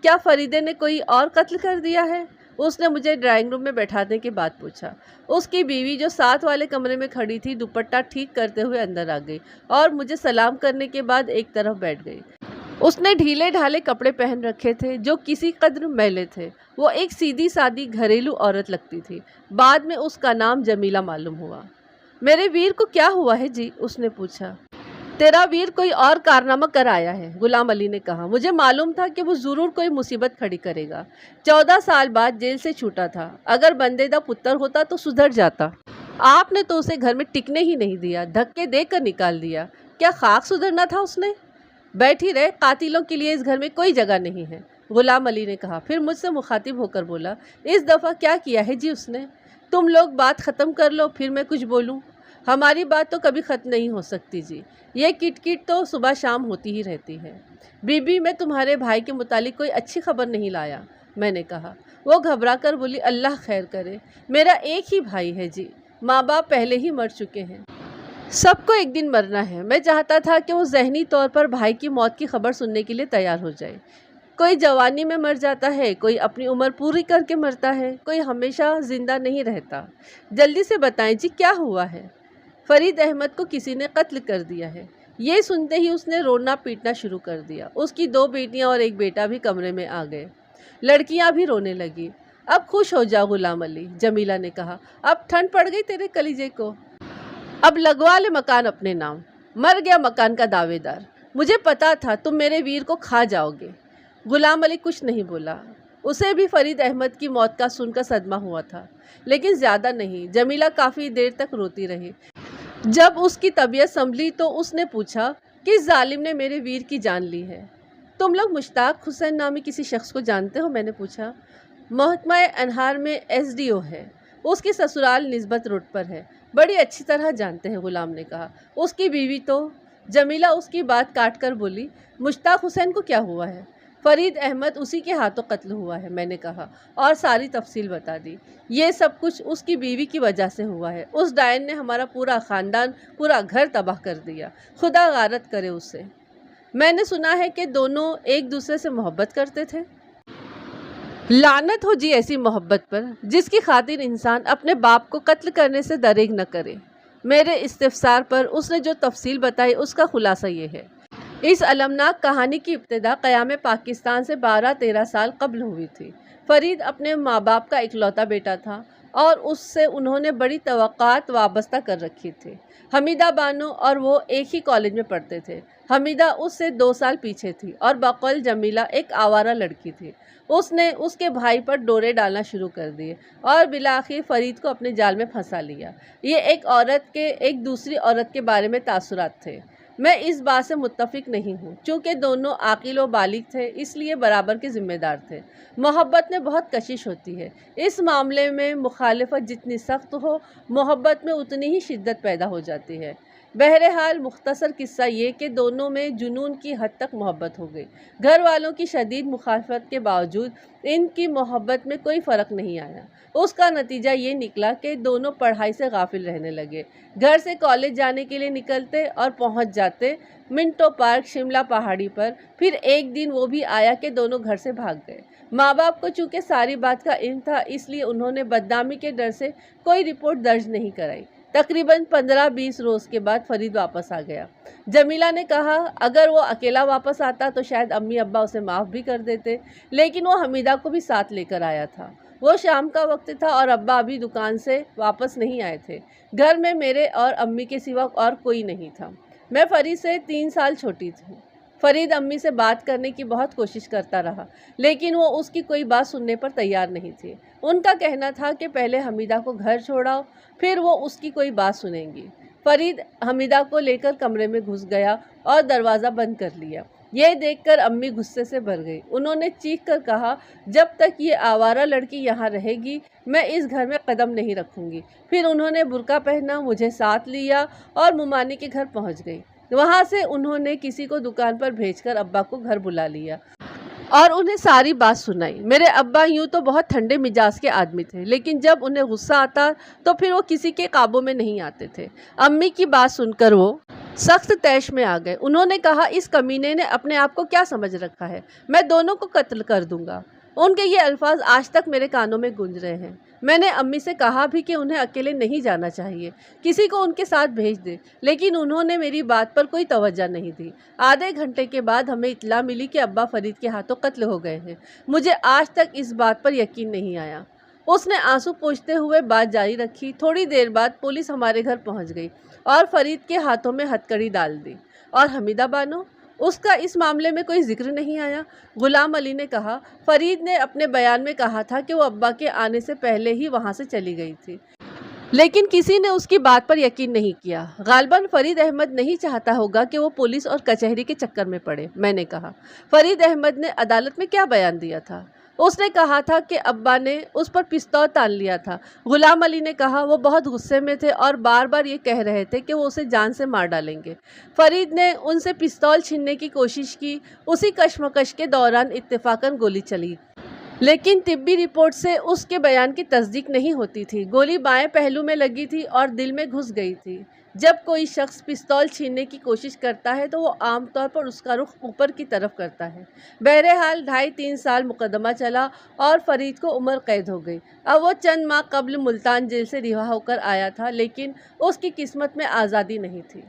क्या फरीदे ने कोई और कत्ल कर दिया है? उसने मुझे ड्राइंग रूम में बैठाने के बाद पूछा। उसकी बीवी जो साथ वाले कमरे में खड़ी थी दुपट्टा ठीक करते हुए अंदर आ गई और मुझे सलाम करने के बाद एक तरफ बैठ गई। उसने ढीले ढाले कपड़े पहन रखे थे जो किसी कद्र मैले थे। वो एक सीधी सादी घरेलू औरत लगती थी। बाद में उसका नाम जमीला मालूम हुआ। मेरे वीर को क्या हुआ है जी? उसने पूछा। तेरा वीर कोई और कारनामा कर आया है, गुलाम अली ने कहा। मुझे मालूम था कि वो ज़रूर कोई मुसीबत खड़ी करेगा। 14 साल बाद जेल से छूटा था। अगर बंदे दा पुत्र होता तो सुधर जाता। आपने तो उसे घर में टिकने ही नहीं दिया, धक्के देकर निकाल दिया। क्या खाक सुधरना था उसने? बैठी रहे, कातिलों के लिए इस घर में कोई जगह नहीं है, गुलाम अली ने कहा। फिर मुझसे मुखातिब होकर बोला, इस दफ़ा क्या किया है जी उसने? तुम लोग बात ख़त्म कर लो, फिर मैं कुछ बोलूँ। हमारी बात तो कभी ख़त्म नहीं हो सकती जी, ये किट तो सुबह शाम होती ही रहती है। बीबी, मैं तुम्हारे भाई के मुतालिक कोई अच्छी खबर नहीं लाया, मैंने कहा। वो घबरा कर बोली, अल्लाह खैर करे, मेरा एक ही भाई है जी, माँ बाप पहले ही मर चुके हैं। सबको एक दिन मरना है। मैं चाहता था कि वो ज़हनी तौर पर भाई की मौत की खबर सुनने के लिए तैयार हो जाए। कोई जवानी में मर जाता है, कोई अपनी उम्र पूरी करके मरता है, कोई हमेशा ज़िंदा नहीं रहता। जल्दी से बताएं जी, क्या हुआ है? फरीद अहमद को किसी ने कत्ल कर दिया है। ये सुनते ही उसने रोना पीटना शुरू कर दिया। उसकी 2 बेटियां और 1 बेटा भी कमरे में आ गए। लड़कियां भी रोने लगी। अब खुश हो जा गुलाम अली, जमीला ने कहा। अब ठंड पड़ गई तेरे कलीजे को। अब लगवा ले मकान अपने नाम। मर गया मकान का दावेदार। मुझे पता था तुम मेरे वीर को खा जाओगे। गुलाम अली कुछ नहीं बोला। उसे भी फरीद अहमद की मौत का सुनकर सदमा हुआ था, लेकिन ज़्यादा नहीं। जमीला काफ़ी देर तक रोती रही। जब उसकी तबीयत संभली तो उसने पूछा, किस जालिम ने मेरे वीर की जान ली है? तुम लोग मुश्ताक हुसैन नामी किसी शख्स को जानते हो? मैंने पूछा। महकमा अनहार में SDO है, उसकी ससुराल निस्बत रोड पर है। बड़ी अच्छी तरह जानते हैं, गुलाम ने कहा। उसकी बीवी तो? जमीला उसकी बात काट कर बोली, मुश्ताक हुसैन को क्या हुआ है? फरीद अहमद उसी के हाथों कत्ल हुआ है, मैंने कहा, और सारी तफसील बता दी। ये सब कुछ उसकी बीवी की वजह से हुआ है। उस डायन ने हमारा पूरा ख़ानदान, पूरा घर तबाह कर दिया। खुदा गारत करे उससे। मैंने सुना है कि दोनों एक दूसरे से मोहब्बत करते थे। लानत हो जी ऐसी मोहब्बत पर, जिसकी खातिर इंसान अपने बाप को कत्ल करने से दरेग न करे। मेरे इस्तिफसार पर उसने जो तफसील बताई उसका खुलासा ये है। इस अलमनाक कहानी की इब्तिदा क़याम पाकिस्तान से 12-13 साल कबल हुई थी। फरीद अपने माँ बाप का इकलौता बेटा था और उससे उन्होंने बड़ी तवक्कात वाबस्ता कर रखी थी। हमीदा बानो और वो एक ही कॉलेज में पढ़ते थे। हमीदा उससे 2 साल पीछे थी और बकौल जमीला एक आवारा लड़की थी। उसने उसके भाई पर डोरे डालना शुरू कर दिए और बिलाखिर फरीद को अपने जाल में फंसा लिया। ये एक औरत के एक दूसरी औरत के बारे में तासुरात थे। मैं इस बात से मुत्तफिक नहीं हूँ। चूँकि दोनों आकिल व बालिग थे, इसलिए बराबर के ज़िम्मेदार थे। मोहब्बत में बहुत कशिश होती है। इस मामले में मुखालिफत जितनी सख्त हो, मोहब्बत में उतनी ही शिद्दत पैदा हो जाती है। बहरहाल मुख्तसर किस्सा ये कि दोनों में जुनून की हद तक मोहब्बत हो गई। घर वालों की शदीद मुखालफत के बावजूद इनकी मोहब्बत में कोई फ़र्क नहीं आया। उसका नतीजा ये निकला कि दोनों पढ़ाई से गाफिल रहने लगे। घर से कॉलेज जाने के लिए निकलते और पहुंच जाते मिंटो पार्क शिमला पहाड़ी पर। फिर एक दिन वो भी आया कि दोनों घर से भाग गए। माँ बाप को चूँकि सारी बात का इल्म था, इसलिए उन्होंने बदनामी के डर से कोई रिपोर्ट दर्ज नहीं कराई। तकरीबन 15-20 रोज़ के बाद फरीद वापस आ गया। जमीला ने कहा, अगर वो अकेला वापस आता तो शायद अम्मी अब्बा उसे माफ़ भी कर देते, लेकिन वो हमीदा को भी साथ लेकर आया था। वो शाम का वक्त था और अब्बा अभी दुकान से वापस नहीं आए थे। घर में मेरे और अम्मी के सिवा और कोई नहीं था। मैं फरीद से 3 साल छोटी थी। फरीद अम्मी से बात करने की बहुत कोशिश करता रहा, लेकिन वो उसकी कोई बात सुनने पर तैयार नहीं थी। उनका कहना था कि पहले हमीदा को घर छोड़ाओ, फिर वो उसकी कोई बात सुनेंगी। फरीद हमीदा को लेकर कमरे में घुस गया और दरवाज़ा बंद कर लिया। यह देखकर अम्मी गुस्से से भर गई। उन्होंने चीख कर कहा, जब तक ये आवारा लड़की यहाँ रहेगी, मैं इस घर में कदम नहीं रखूँगी। फिर उन्होंने बुर्का पहना, मुझे साथ लिया और मुमानी के घर पहुँच गई। वहाँ से उन्होंने किसी को दुकान पर भेजकर अब्बा को घर बुला लिया और उन्हें सारी बात सुनाई। मेरे अब्बा यूँ तो बहुत ठंडे मिजाज के आदमी थे, लेकिन जब उन्हें गुस्सा आता तो फिर वो किसी के काबू में नहीं आते थे। अम्मी की बात सुनकर वो सख्त तैश में आ गए। उन्होंने कहा, इस कमीने ने अपने आप को क्या समझ रखा है, मैं दोनों को कत्ल कर दूंगा। उनके ये अल्फाज आज तक मेरे कानों में गूंज रहे हैं। मैंने अम्मी से कहा भी कि उन्हें अकेले नहीं जाना चाहिए, किसी को उनके साथ भेज दे, लेकिन उन्होंने मेरी बात पर कोई तवज्जो नहीं दी। आधे घंटे के बाद हमें इत्तला मिली कि अब्बा फरीद के हाथों कत्ल हो गए हैं। मुझे आज तक इस बात पर यकीन नहीं आया। اس نے آنسو پوچھتے ہوئے بات جاری رکھی۔ تھوڑی دیر بعد پولیس ہمارے گھر پہنچ گئی اور فرید کے ہاتھوں میں ہتھکڑی ڈال دی۔ اور حمیدہ بانو؟ اس کا اس معاملے میں کوئی ذکر نہیں آیا؟ غلام علی نے کہا۔ فرید نے اپنے بیان میں کہا تھا کہ وہ ابا کے آنے سے پہلے ہی وہاں سے چلی گئی تھی، لیکن کسی نے اس کی بات پر یقین نہیں کیا۔ غالباً فرید احمد نہیں چاہتا ہوگا کہ وہ پولیس اور کچہری کے چکر میں پڑے، میں نے کہا۔ فرید احمد نے عدالت میں کیا بیان دیا تھا؟ اس نے کہا تھا کہ ابا نے اس پر پستول تان لیا تھا۔ غلام علی نے کہا۔ وہ بہت غصے میں تھے اور بار بار یہ کہہ رہے تھے کہ وہ اسے جان سے مار ڈالیں گے۔ فرید نے ان سے پستول چھیننے کی کوشش کی۔ اسی کشمکش کے دوران اتفاقاً گولی چلی، لیکن طبی رپورٹ سے اس کے بیان کی تصدیق نہیں ہوتی تھی۔ گولی بائیں پہلو میں لگی تھی اور دل میں گھس گئی تھی۔ جب کوئی شخص پستول چھیننے کی کوشش کرتا ہے تو وہ عام طور پر اس کا رخ اوپر کی طرف کرتا ہے۔ بہرحال 2.5-3 سال مقدمہ چلا اور فرید کو عمر قید ہو گئی۔ اب وہ چند ماہ قبل ملتان جیل سے رہا ہو کر آیا تھا، لیکن اس کی قسمت میں آزادی نہیں تھی۔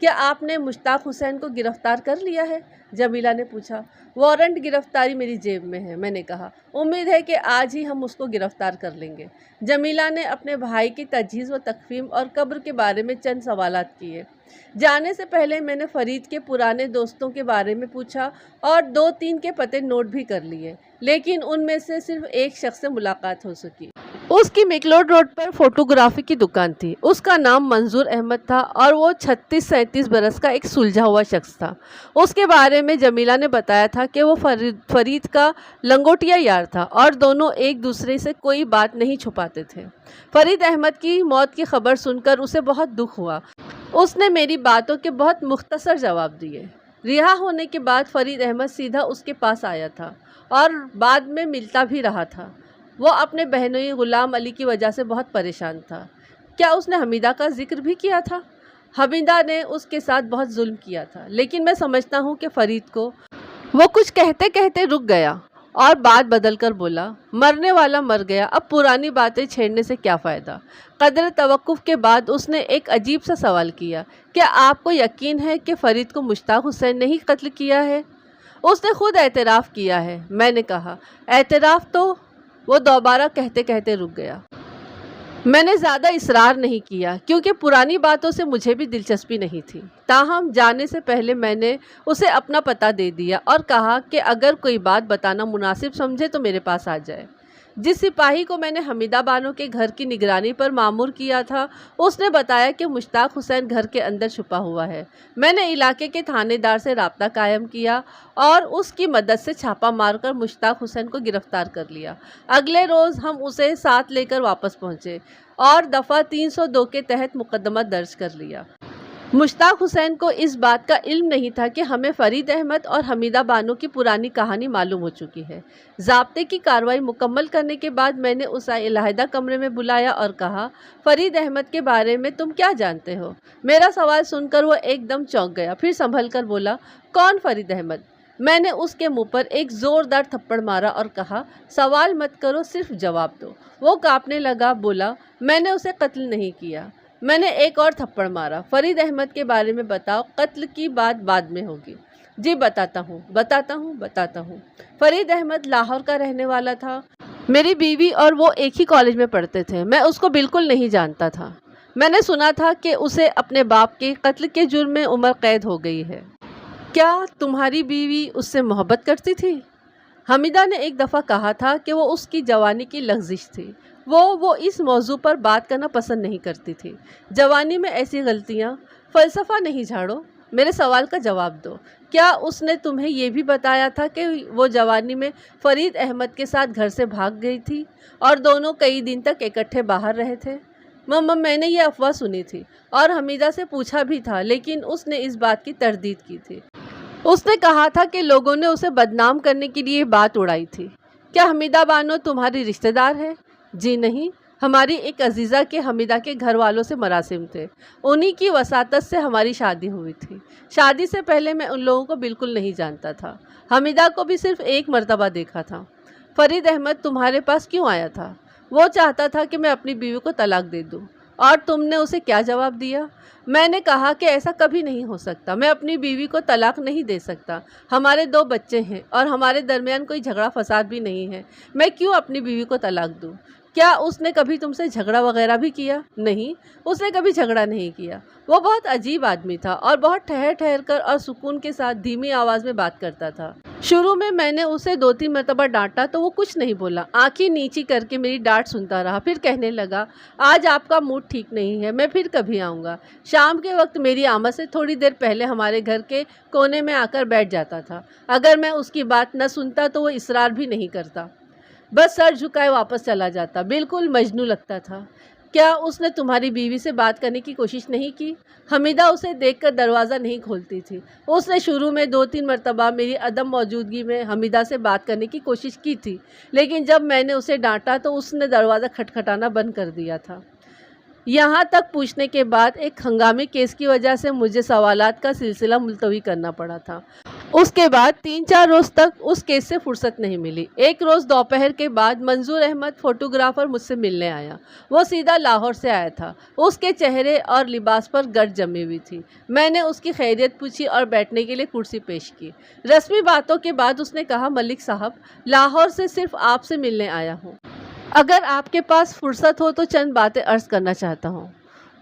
کیا آپ نے مشتاق حسین کو گرفتار کر لیا ہے؟ جمیلہ نے پوچھا۔ وارنٹ گرفتاری میری جیب میں ہے، میں نے کہا۔ امید ہے کہ آج ہی ہم اس کو گرفتار کر لیں گے۔ جمیلہ نے اپنے بھائی کی تجہیز و تکفین اور قبر کے بارے میں چند سوالات کیے۔ جانے سے پہلے میں نے فرید کے پرانے دوستوں کے بارے میں پوچھا اور 2-3 کے پتے نوٹ بھی کر لیے، لیکن ان میں سے صرف ایک شخص سے ملاقات ہو سکی۔ اس کی میکلوڈ روڈ پر فوٹوگرافی کی دکان تھی۔ اس کا نام منظور احمد تھا اور وہ 36-37 برس کا ایک سلجھا ہوا شخص تھا۔ اس کے بارے میں جمیلہ نے بتایا تھا کہ وہ فرید کا لنگوٹیا یار تھا اور دونوں ایک دوسرے سے کوئی بات نہیں چھپاتے تھے۔ فرید احمد کی موت کی خبر سن کر اسے بہت دکھ ہوا۔ اس نے میری باتوں کے بہت مختصر جواب دیے۔ رہا ہونے کے بعد فرید احمد سیدھا اس کے پاس آیا تھا اور بعد میں ملتا بھی رہا تھا۔ وہ اپنے بہنوئی غلام علی کی وجہ سے بہت پریشان تھا۔ کیا اس نے حمیدہ کا ذکر بھی کیا تھا؟ حمیدہ نے اس کے ساتھ بہت ظلم کیا تھا، لیکن میں سمجھتا ہوں کہ فرید کو وہ کچھ کہتے کہتے رک گیا اور بات بدل کر بولا، مرنے والا مر گیا، اب پرانی باتیں چھیڑنے سے کیا فائدہ؟ قدر توقف کے بعد اس نے ایک عجیب سا سوال کیا، کیا آپ کو یقین ہے کہ فرید کو مشتاق حسین نے ہی قتل کیا ہے؟ اس نے خود اعتراف کیا ہے، میں نے کہا۔ اعتراف تو؟ وہ دوبارہ کہتے کہتے رک گیا۔ میں نے زیادہ اصرار نہیں کیا کیونکہ پرانی باتوں سے مجھے بھی دلچسپی نہیں تھی۔ تاہم جانے سے پہلے میں نے اسے اپنا پتہ دے دیا اور کہا کہ اگر کوئی بات بتانا مناسب سمجھے تو میرے پاس آ جائے۔ جس سپاہی کو میں نے حمیدہ بانو کے گھر کی نگرانی پر مامور کیا تھا، اس نے بتایا کہ مشتاق حسین گھر کے اندر چھپا ہوا ہے۔ میں نے علاقے کے تھانے دار سے رابطہ قائم کیا اور اس کی مدد سے چھاپہ مار کر مشتاق حسین کو گرفتار کر لیا۔ اگلے روز ہم اسے ساتھ لے کر واپس پہنچے اور دفعہ 302 کے تحت مقدمہ درج کر لیا۔ مشتاق حسین کو اس بات کا علم نہیں تھا کہ ہمیں فرید احمد اور حمیدہ بانو کی پرانی کہانی معلوم ہو چکی ہے۔ ضابطے کی کارروائی مکمل کرنے کے بعد میں نے اسے علیحدہ کمرے میں بلایا اور کہا، فرید احمد کے بارے میں تم کیا جانتے ہو؟ میرا سوال سن کر وہ ایک دم چونک گیا، پھر سنبھل کر بولا، کون فرید احمد؟ میں نے اس کے منہ پر ایک زوردار تھپڑ مارا اور کہا، سوال مت کرو، صرف جواب دو۔ وہ کانپنے لگا، بولا، میں نے اسے قتل نہیں کیا۔ میں نے ایک اور تھپڑ مارا۔ فرید احمد کے بارے میں بتاؤ، قتل کی بات بعد میں ہوگی۔ جی بتاتا ہوں۔ فرید احمد لاہور کا رہنے والا تھا۔ میری بیوی اور وہ ایک ہی کالج میں پڑھتے تھے۔ میں اس کو بالکل نہیں جانتا تھا۔ میں نے سنا تھا کہ اسے اپنے باپ کے قتل کے جرم میں عمر قید ہو گئی ہے۔ کیا تمہاری بیوی اس سے محبت کرتی تھی؟ حمیدہ نے ایک دفعہ کہا تھا کہ وہ اس کی جوانی کی لغزش تھی۔ وہ اس موضوع پر بات کرنا پسند نہیں کرتی تھی۔ جوانی میں ایسی غلطیاں، فلسفہ نہیں جھاڑو، میرے سوال کا جواب دو۔ کیا اس نے تمہیں یہ بھی بتایا تھا کہ وہ جوانی میں فرید احمد کے ساتھ گھر سے بھاگ گئی تھی اور دونوں کئی دن تک اکٹھے باہر رہے تھے؟ میں نے یہ افواہ سنی تھی اور حمیدہ سے پوچھا بھی تھا، لیکن اس نے اس بات کی تردید کی تھی۔ اس نے کہا تھا کہ لوگوں نے اسے بدنام کرنے کے لیے بات اڑائی تھی۔ کیا حمیدہ بانو تمہاری رشتہ دار ہے؟ جی نہیں، ہماری ایک عزیزہ کے حمیدہ کے گھر والوں سے مراسم تھے، انہی کی وساطت سے ہماری شادی ہوئی تھی۔ شادی سے پہلے میں ان لوگوں کو بالکل نہیں جانتا تھا، حمیدہ کو بھی صرف ایک مرتبہ دیکھا تھا۔ فرید احمد تمہارے پاس کیوں آیا تھا؟ وہ چاہتا تھا کہ میں اپنی بیوی کو طلاق دے دوں۔ اور تم نے اسے کیا جواب دیا؟ میں نے کہا کہ ایسا کبھی نہیں ہو سکتا، میں اپنی بیوی کو طلاق نہیں دے سکتا، ہمارے 2 بچے ہیں اور ہمارے درمیان کوئی جھگڑا فساد بھی نہیں ہے، میں کیوں اپنی بیوی کو طلاق دوں؟ کیا اس نے کبھی تم سے جھگڑا وغیرہ بھی کیا؟ نہیں، اس نے کبھی جھگڑا نہیں کیا۔ وہ بہت عجیب آدمی تھا اور بہت ٹھہر ٹھہر کر اور سکون کے ساتھ دھیمی آواز میں بات کرتا تھا۔ شروع میں نے اسے 2-3 مرتبہ ڈانٹا تو وہ کچھ نہیں بولا، آنکھیں نیچی کر کے میری ڈانٹ سنتا رہا۔ پھر کہنے لگا، آج آپ کا موڈ ٹھیک نہیں ہے، میں پھر کبھی آؤں گا۔ شام کے وقت میری آمد سے تھوڑی دیر پہلے ہمارے گھر کے کونے میں آ کر بیٹھ جاتا تھا۔ اگر میں اس کی بات نہ سنتا تو وہ اصرار بھی نہیں کرتا، بس سر جھکائے واپس چلا جاتا۔ بالکل مجنون لگتا تھا۔ کیا اس نے تمہاری بیوی سے بات کرنے کی کوشش نہیں کی؟ حمیدہ اسے دیکھ کر دروازہ نہیں کھولتی تھی۔ اس نے شروع میں 2-3 مرتبہ میری عدم موجودگی میں حمیدہ سے بات کرنے کی کوشش کی تھی، لیکن جب میں نے اسے ڈانٹا تو اس نے دروازہ کھٹکھٹانا بند کر دیا تھا۔ یہاں تک پوچھنے کے بعد ایک ہنگامی کیس کی وجہ سے مجھے سوالات کا سلسلہ ملتوی کرنا پڑا تھا۔ اس کے بعد 3-4 روز تک اس کیس سے فرصت نہیں ملی۔ ایک روز دوپہر کے بعد منظور احمد فوٹوگرافر مجھ سے ملنے آیا۔ وہ سیدھا لاہور سے آیا تھا۔ اس کے چہرے اور لباس پر گرد جمی ہوئی تھی۔ میں نے اس کی خیریت پوچھی اور بیٹھنے کے لیے کرسی پیش کی۔ رسمی باتوں کے بعد اس نے کہا، ملک صاحب، لاہور سے صرف آپ سے ملنے آیا ہوں۔ اگر آپ کے پاس فرصت ہو تو چند باتیں عرض کرنا چاہتا ہوں۔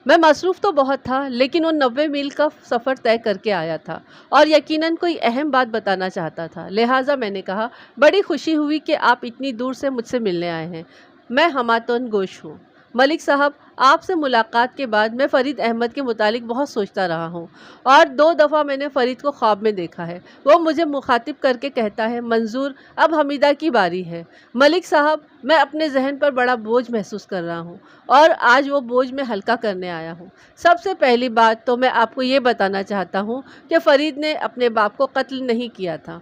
میں مصروف تو بہت تھا، لیکن وہ 90 میل کا سفر طے کر کے آیا تھا اور یقیناً کوئی اہم بات بتانا چاہتا تھا، لہٰذا میں نے کہا، بڑی خوشی ہوئی کہ آپ اتنی دور سے مجھ سے ملنے آئے ہیں۔ میں ہماتن گوش ہوں۔ ملک صاحب، آپ سے ملاقات کے بعد میں فرید احمد کے متعلق بہت سوچتا رہا ہوں اور 2 دفعہ میں نے فرید کو خواب میں دیکھا ہے۔ وہ مجھے مخاطب کر کے کہتا ہے، منظور، اب حمیدہ کی باری ہے۔ ملک صاحب، میں اپنے ذہن پر بڑا بوجھ محسوس کر رہا ہوں اور آج وہ بوجھ میں ہلکا کرنے آیا ہوں۔ سب سے پہلی بات تو میں آپ کو یہ بتانا چاہتا ہوں کہ فرید نے اپنے باپ کو قتل نہیں کیا تھا۔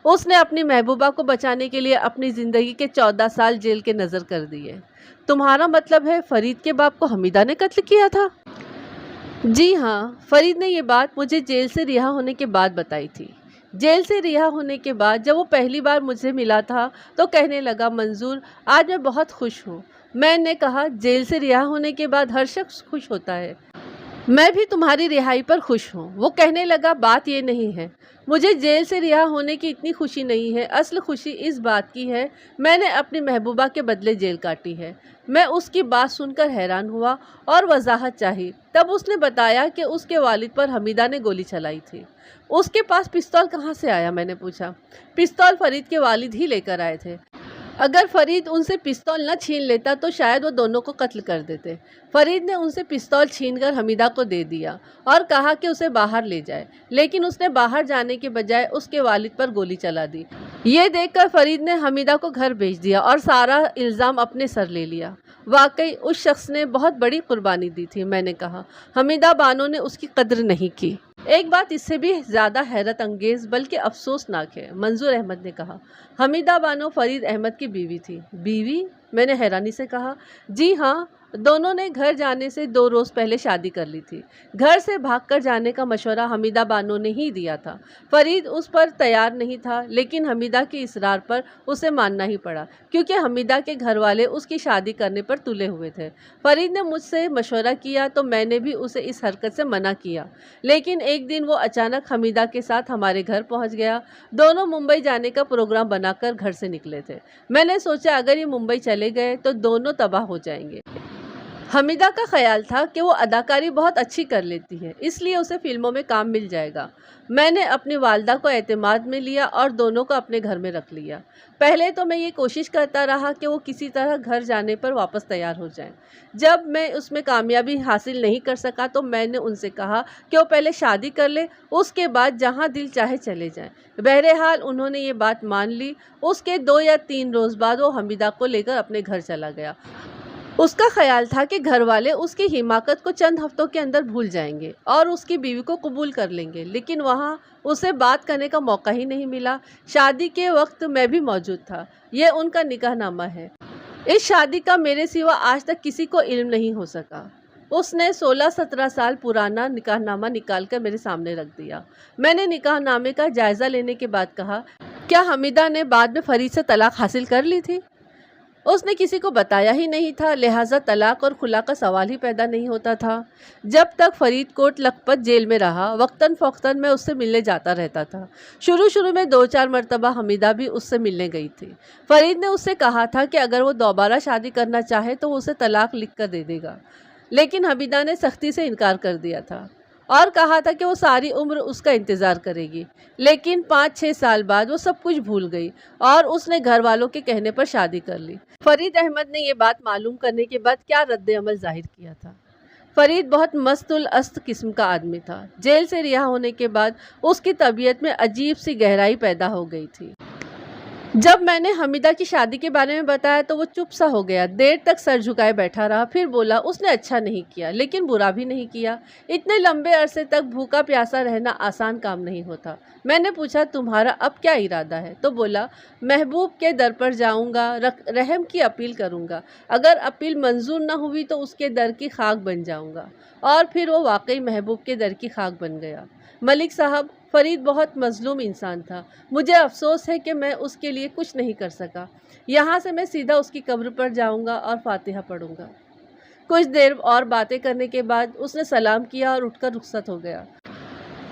اس نے اپنی محبوبہ کو بچانے کے لیے اپنی زندگی کے 14 سال جیل کے نذر کر دیے۔ تمہارا مطلب ہے فرید کے باپ کو حمیدہ نے قتل کیا تھا؟ جی ہاں، فرید نے یہ بات مجھے جیل سے رہا ہونے کے بعد بتائی تھی۔ جیل سے رہا ہونے کے بعد جب وہ پہلی بار مجھ سے ملا تھا تو کہنے لگا، منظور، آج میں بہت خوش ہوں۔ میں نے کہا، جیل سے رہا ہونے کے بعد ہر شخص خوش ہوتا ہے۔ میں بھی تمہاری رہائی پر خوش ہوں۔ وہ کہنے لگا، بات یہ نہیں ہے، مجھے جیل سے رہا ہونے کی اتنی خوشی نہیں ہے، اصل خوشی اس بات کی ہے میں نے اپنی محبوبہ کے بدلے جیل کاٹی ہے۔ میں اس کی بات سن کر حیران ہوا اور وضاحت چاہی۔ تب اس نے بتایا کہ اس کے والد پر حمیدہ نے گولی چلائی تھی۔ اس کے پاس پستول کہاں سے آیا؟ میں نے پوچھا۔ پستول فرید کے والد ہی لے کر آئے تھے۔ اگر فرید ان سے پستول نہ چھین لیتا تو شاید وہ دونوں کو قتل کر دیتے۔ فرید نے ان سے پستول چھین کر حمیدہ کو دے دیا اور کہا کہ اسے باہر لے جائے، لیکن اس نے باہر جانے کے بجائے اس کے والد پر گولی چلا دی۔ یہ دیکھ کر فرید نے حمیدہ کو گھر بھیج دیا اور سارا الزام اپنے سر لے لیا۔ واقعی اس شخص نے بہت بڑی قربانی دی تھی، میں نے کہا۔ حمیدہ بانو نے اس کی قدر نہیں کی۔ ایک بات اس سے بھی زیادہ حیرت انگیز بلکہ افسوسناک ہے، منظور احمد نے کہا۔ حمیدہ بانو فرید احمد کی بیوی تھی۔ بیوی؟ میں نے حیرانی سے کہا۔ جی ہاں، دونوں نے گھر جانے سے 2 روز پہلے شادی کر لی تھی۔ گھر سے بھاگ کر جانے کا مشورہ حمیدہ بانو نے ہی دیا تھا۔ فرید اس پر تیار نہیں تھا، لیکن حمیدہ کے اصرار پر اسے ماننا ہی پڑا، کیونکہ حمیدہ کے گھر والے اس کی شادی کرنے پر تلے ہوئے تھے۔ فرید نے مجھ سے مشورہ کیا تو میں نے بھی اسے اس حرکت سے منع کیا، لیکن ایک دن وہ اچانک حمیدہ کے ساتھ ہمارے گھر پہنچ گیا۔ دونوں ممبئی جانے کا پروگرام بنا کر گھر سے نکلے تھے۔ میں نے سوچا اگر یہ ممبئی چلے گئے تو دونوں تباہ ہو جائیں گے۔ حمیدہ کا خیال تھا کہ وہ اداکاری بہت اچھی کر لیتی ہے، اس لیے اسے فلموں میں کام مل جائے گا۔ میں نے اپنی والدہ کو اعتماد میں لیا اور دونوں کو اپنے گھر میں رکھ لیا۔ پہلے تو میں یہ کوشش کرتا رہا کہ وہ کسی طرح گھر جانے پر واپس تیار ہو جائیں۔ جب میں اس میں کامیابی حاصل نہیں کر سکا تو میں نے ان سے کہا کہ وہ پہلے شادی کر لیں، اس کے بعد جہاں دل چاہے چلے جائیں۔ بہرحال انہوں نے یہ بات مان لی۔ اس کے 2 یا 3 روز بعد وہ حمیدہ کو لے کر اپنے گھر چلا گیا۔ اس کا خیال تھا کہ گھر والے اس کی حماقت کو چند ہفتوں کے اندر بھول جائیں گے اور اس کی بیوی کو قبول کر لیں گے، لیکن وہاں اسے بات کرنے کا موقع ہی نہیں ملا۔ شادی کے وقت میں بھی موجود تھا۔ یہ ان کا نکاح نامہ ہے۔ اس شادی کا میرے سوا آج تک کسی کو علم نہیں ہو سکا۔ اس نے 16-17 سال پرانا نکاح نامہ نکال کر میرے سامنے رکھ دیا۔ میں نے نکاح نامے کا جائزہ لینے کے بعد کہا، کیا حمیدہ نے بعد میں فرید سے طلاق حاصل کر لی تھی؟ उसने किसी को बताया ही नहीं था, लिहाजा तलाक और खुला का सवाल ही पैदा नहीं होता था। जब तक फरीदकोट लखपत जेल में रहा, वक्तन फ़ौक़्तन मैं उससे मिलने जाता रहता था। शुरू में 2-4 मरतबा हमीदा भी उससे मिलने गई थी। फरीद ने उससे कहा था कि अगर वो दोबारा शादी करना चाहे तो वो उसे तलाक लिख कर दे देगा, लेकिन हमीदा ने सख्ती से इनकार कर दिया था और कहा था कि वो सारी उम्र उसका इंतज़ार करेगी। लेकिन 5-6 साल बाद वो सब कुछ भूल गई और उसने घर वालों के कहने पर शादी कर ली। फरीद अहमद ने ये बात मालूम करने के बाद क्या रद्द-ए-अमल ज़ाहिर किया था। फरीद बहुत मस्तुल अस्त किस्म का आदमी था। जेल से रिहा होने के बाद उसकी तबीयत में अजीब सी गहराई पैदा हो गई थी। जब मैंने हमीदा की शादी के बारे में बताया तो वो चुप सा हो गया। देर तक सर झुकाए बैठा रहा, फिर बोला, उसने अच्छा नहीं किया लेकिन बुरा भी नहीं किया। इतने लंबे अरसे तक भूखा प्यासा रहना आसान काम नहीं होता। मैंने पूछा, तुम्हारा अब क्या इरादा है? तो बोला, महबूब के दर पर जाऊंगा, रहम की अपील करूंगा। अगर अपील मंजूर न हुई तो उसके दर की खाक बन जाऊंगा। और फिर वो वाकई महबूब के दर की खाक बन गया। मलिक साहब, फरीद बहुत मजलूम इंसान था। मुझे अफसोस है कि मैं उसके लिए कुछ नहीं कर सका। यहाँ से मैं सीधा उसकी कब्र पर जाऊँगा और फातिहा पढ़ूँगा। कुछ देर और बातें करने के बाद उसने सलाम किया और उठकर रुखसत हो गया।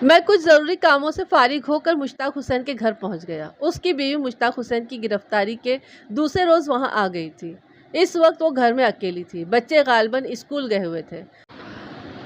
मैं कुछ ज़रूरी कामों से फारिग होकर मुश्ताक हुसैन के घर पहुँच गया। उसकी बीवी मुश्ताक हुसैन की गिरफ्तारी के दूसरे रोज़ वहाँ आ गई थी। इस वक्त वो घर में अकेली थी। बच्चे गालिबन स्कूल गए हुए थे।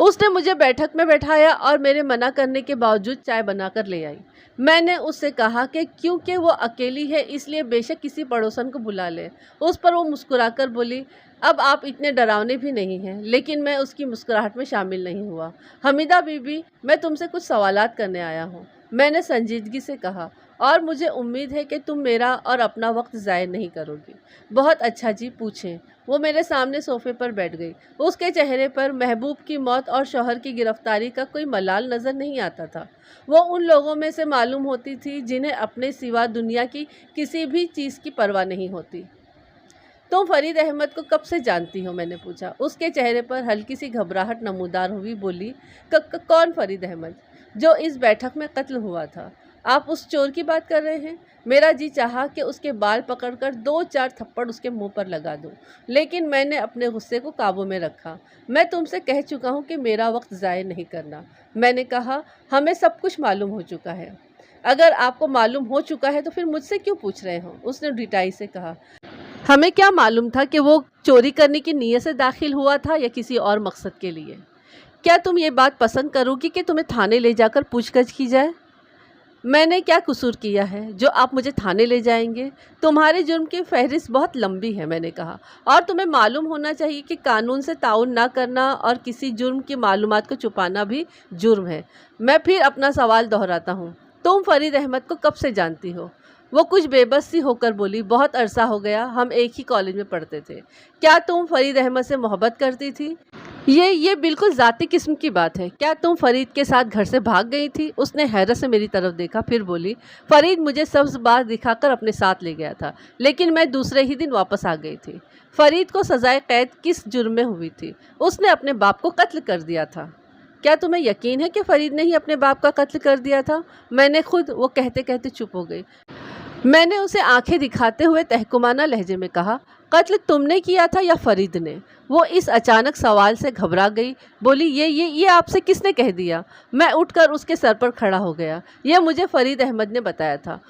उसने मुझे बैठक में बैठाया और मेरे मना करने के बावजूद चाय बनाकर ले आई। मैंने उससे कहा कि क्योंकि वो अकेली है इसलिए बेशक किसी पड़ोसन को बुला ले। उस पर वो मुस्कुराकर बोली, अब आप इतने डरावने भी नहीं हैं। लेकिन मैं उसकी मुस्कुराहट में शामिल नहीं हुआ। हमीदा बीबी, मैं तुमसे कुछ सवालात करने आया हूँ, मैंने संजीदगी से कहा, और मुझे उम्मीद है कि तुम मेरा और अपना वक्त ज़ाया नहीं करोगी। बहुत अच्छा जी, पूछें। वो मेरे सामने सोफे पर बैठ गई। उसके चेहरे पर महबूब की मौत और शौहर की गिरफ्तारी का कोई मलाल नज़र नहीं आता था। वो उन लोगों में से मालूम होती थी जिन्हें अपने सिवा दुनिया की किसी भी चीज़ की परवाह नहीं होती। तुम फरीद अहमद को कब से जानती हो? मैंने पूछा। उसके चेहरे पर हल्की सी घबराहट नमूदार हुई। बोली, कौन फरीद अहमद? जो इस बैठक में कत्ल हुआ था। आप उस चोर की बात कर रहे हैं? मेरा जी चाहा कि उसके बाल पकड़कर 2-4 थप्पड़ उसके मुंह पर लगा दूं, लेकिन मैंने अपने गुस्से को काबू में रखा। मैं तुमसे कह चुका हूं कि मेरा वक्त ज़ाया नहीं करना। मैंने कहा, हमें सब कुछ मालूम हो चुका है। अगर आपको मालूम हो चुका है तो फिर मुझसे क्यों पूछ रहे हो? उसने ढिठाई से कहा। हमें क्या मालूम था कि वो चोरी करने की नीयत से दाखिल हुआ था या किसी और मकसद के लिए? क्या तुम ये बात पसंद करोगी कि तुम्हें थाने ले जाकर पूछताछ की जाए? मैंने क्या कसूर किया है जो आप मुझे थाने ले जाएंगे? तुम्हारे जुर्म की फहरिस्त बहुत लंबी है, मैंने कहा, और तुम्हें मालूम होना चाहिए कि कानून से ताउन ना करना और किसी जुर्म की मालूमात को छुपाना भी जुर्म है। मैं फिर अपना सवाल दोहराता हूँ, तुम फरीद अहमद को कब से जानती हो? वो कुछ बेबस सी होकर बोली, बहुत अरसा हो गया, हम एक ही कॉलेज में पढ़ते थे। क्या तुम फरीद अहमद से मोहब्बत करती थी? ये बिल्कुल ज़ाती किस्म की बात है। क्या तुम फरीद के साथ घर से भाग गई थी? उसने हैरत से मेरी तरफ देखा, फिर बोली, फरीद मुझे सब्ज़ बार दिखाकर अपने साथ ले गया था, लेकिन मैं दूसरे ही दिन वापस आ गई थी। फरीद को सज़ाए कैद किस जुर्म में हुई थी? उसने अपने बाप को कत्ल कर दिया था। क्या तुम्हें यकीन है कि फरीद ने ही अपने बाप का कत्ल कर दिया था? मैंने खुद, वो कहते कहते चुप हो गई। मैंने उसे आंखें दिखाते हुए तहकुमाना लहजे में कहा, कत्ल तुमने किया था या फरीद ने? वो इस अचानक सवाल से घबरा गई। बोली, ये आपसे किसने कह दिया? मैं उठकर उसके सर पर खड़ा हो गया। यह मुझे फरीद अहमद ने बताया था।